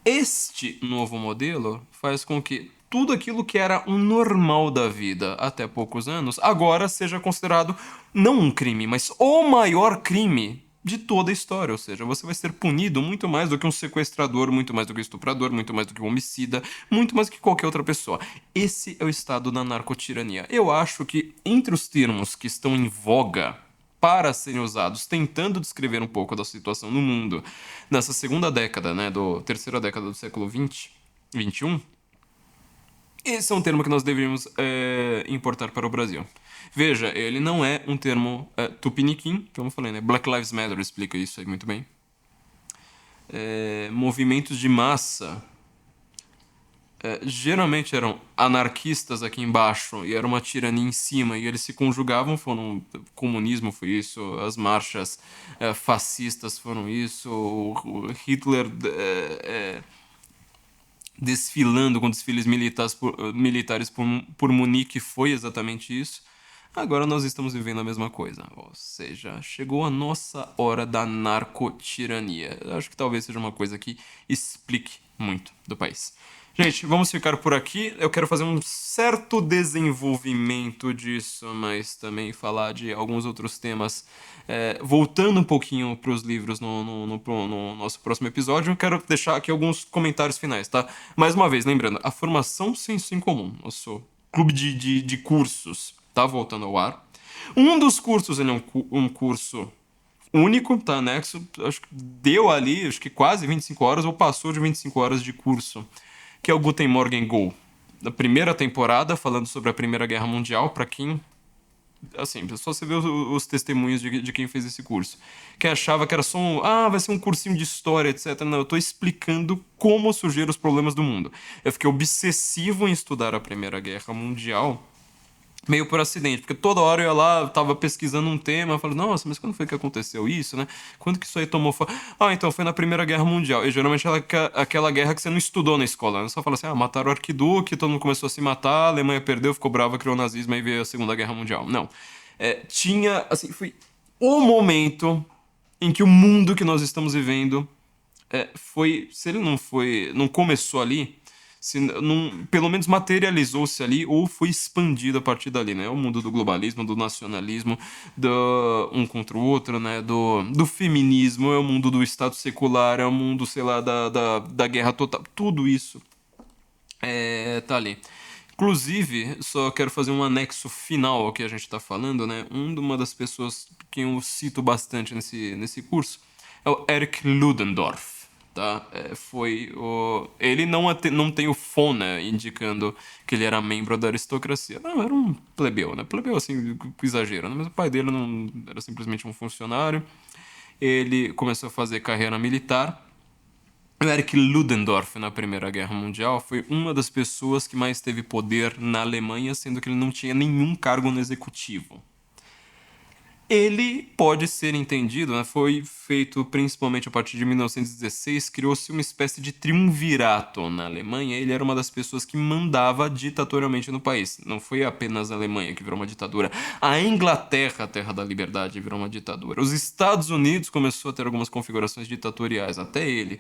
Este novo modelo faz com que tudo aquilo que era um normal da vida até poucos anos, agora seja considerado não um crime, mas o maior crime de toda a história. Ou seja, você vai ser punido muito mais do que um sequestrador, muito mais do que um estuprador, muito mais do que um homicida, muito mais do que qualquer outra pessoa. Esse é o estado da narcotirania. Eu acho que entre os termos que estão em voga para serem usados, tentando descrever um pouco da situação no mundo nessa segunda década, né, terceira década do século XX, XXI, esse é um termo que nós deveríamos importar para o Brasil. Veja, ele não é um termo tupiniquim, como eu falei, né? Black Lives Matter explica isso aí muito bem. Movimentos de massa geralmente eram anarquistas aqui embaixo e era uma tirania em cima, e eles se conjugavam, o comunismo foi isso, as marchas fascistas foram isso, o Hitler... desfilando com desfiles militares por Munique foi exatamente isso. Agora nós estamos vivendo a mesma coisa. Ou seja, chegou a nossa hora da narcotirania. Eu acho que talvez seja uma coisa que explique muito do país. Gente, vamos ficar por aqui. Eu quero fazer um certo desenvolvimento disso, mas também falar de alguns outros temas. Voltando um pouquinho para os livros no nosso próximo episódio, eu quero deixar aqui alguns comentários finais, tá? Mais uma vez, lembrando, a Formação Senso em Comum, nosso clube de cursos, tá voltando ao ar. Um dos cursos, ele é um curso único, tá anexo, acho que deu ali, acho que quase 25 horas, ou passou de 25 horas de curso. que é o Guten Morgen Go. Na primeira temporada, falando sobre a Primeira Guerra Mundial, pra quem... Assim, só você vê os testemunhos de quem fez esse curso. Quem achava que era só vai ser um cursinho de história, etc. Não, eu tô explicando como surgiram os problemas do mundo. Eu fiquei obsessivo em estudar a Primeira Guerra Mundial, meio por acidente, porque toda hora eu ia lá, tava pesquisando um tema, eu falei, nossa, mas quando foi que aconteceu isso, né? Quando que isso aí tomou forma? Então foi na Primeira Guerra Mundial. E geralmente aquela guerra que você não estudou na escola, né? Só fala assim, mataram o arquiduque, todo mundo começou a se matar, a Alemanha perdeu, ficou brava, criou o nazismo, aí veio a Segunda Guerra Mundial. Não. Tinha, assim, foi o momento em que o mundo que nós estamos vivendo se ele não começou ali, se não, pelo menos materializou-se ali ou foi expandido a partir dali, né? O mundo do globalismo, do nacionalismo, do um contra o outro, né? Do feminismo, é o mundo do Estado secular, é o mundo, sei lá, da guerra total. Tudo isso tá ali. Inclusive, só quero fazer um anexo final ao que a gente está falando, né? Uma das pessoas que eu cito bastante nesse curso é o Erich Ludendorff, tá? Ele não tem o fona indicando que ele era membro da aristocracia. Não, era um plebeu, né? Plebeu, assim, com exagero, né? Mas o pai dele não era simplesmente um funcionário. Ele começou a fazer carreira militar. O Erich Ludendorff, na Primeira Guerra Mundial, foi uma das pessoas que mais teve poder na Alemanha, sendo que ele não tinha nenhum cargo no executivo. Ele pode ser entendido, né? Foi feito principalmente a partir de 1916, criou-se uma espécie de triunvirato na Alemanha. Ele era uma das pessoas que mandava ditatorialmente no país. Não foi apenas a Alemanha que virou uma ditadura. A Inglaterra, a terra da liberdade, virou uma ditadura. Os Estados Unidos começou a ter algumas configurações ditatoriais, até ele.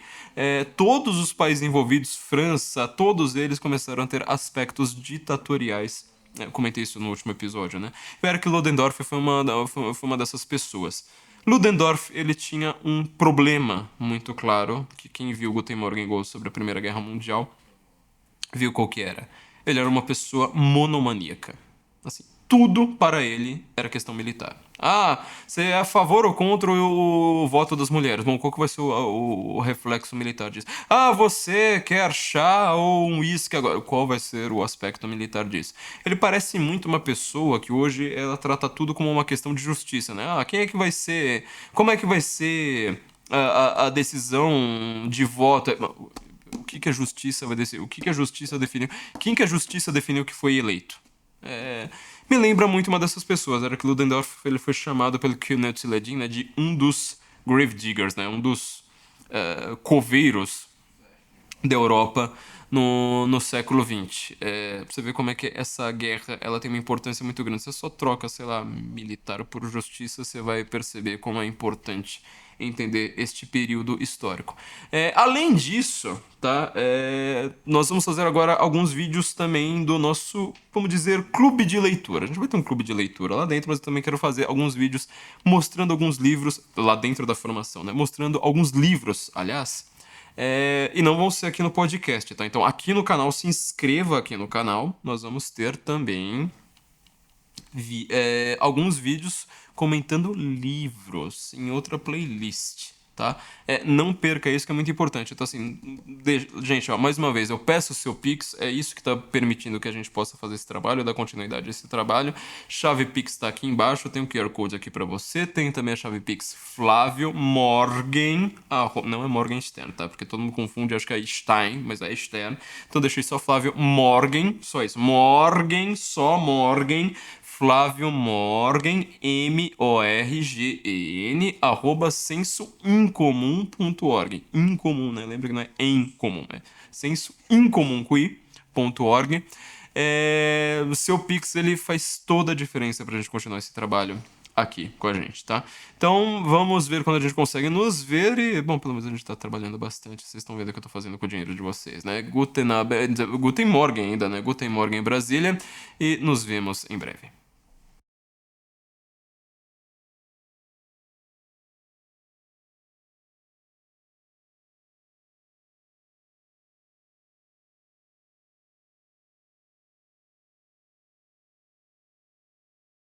Todos os países envolvidos, França, todos eles começaram a ter aspectos ditatoriais. Eu comentei isso no último episódio, né? O Erich Ludendorff foi uma dessas pessoas. Ludendorff, ele tinha um problema muito claro, que quem viu Guten Morgen Go sobre a Primeira Guerra Mundial viu qual que era. Ele era uma pessoa monomaníaca. Assim, tudo para ele era questão militar. Você é a favor ou contra o voto das mulheres? Bom, qual que vai ser o reflexo militar disso? Você quer chá ou um uísque agora? Qual vai ser o aspecto militar disso? Ele parece muito uma pessoa que hoje ela trata tudo como uma questão de justiça, né? Quem é que vai ser... Como é que vai ser a decisão de voto? O que a justiça vai decidir? O que a justiça definiu? Quem que a justiça definiu que foi eleito? Me lembra muito uma dessas pessoas. Erich Ludendorff, ele foi chamado pelo Knut Ledin, né, de um dos gravediggers, né, um dos coveiros da Europa no século XX. Pra você ver como é que essa guerra ela tem uma importância muito grande. Você só troca, sei lá, militar por justiça, você vai perceber como é importante entender este período histórico. Além disso, tá? Nós vamos fazer agora alguns vídeos também do nosso, vamos dizer, clube de leitura. A gente vai ter um clube de leitura lá dentro, mas eu também quero fazer alguns vídeos mostrando alguns livros lá dentro da formação, né? Mostrando alguns livros, aliás. E não vão ser aqui no podcast, tá? Então aqui no canal, se inscreva aqui no canal. Nós vamos ter também alguns vídeos comentando livros em outra playlist, tá? Não perca isso, que é muito importante. Então, assim, gente, mais uma vez, eu peço o seu Pix, é isso que tá permitindo que a gente possa fazer esse trabalho, dar continuidade a esse trabalho. Chave Pix tá aqui embaixo, tem um QR Code aqui pra você, tem também a chave Pix Flávio Morgen, não é Morgenstern, tá? Porque todo mundo confunde, acho que é Stein, mas é Stern. Então deixei só Flávio Morgen, só isso, Morgen, só Morgen, Flávio Morgen, MORGEN, @sensoincomum.org. Incomum, né? Lembra que não é em comum, é sensoincomum.org. O seu Pix, ele faz toda a diferença pra gente continuar esse trabalho aqui com a gente, tá? Então, vamos ver quando a gente consegue nos ver e, bom, pelo menos a gente tá trabalhando bastante, vocês estão vendo o que eu tô fazendo com o dinheiro de vocês, né? Guten Morgen ainda, né? Guten Morgen em Brasília e nos vemos em breve.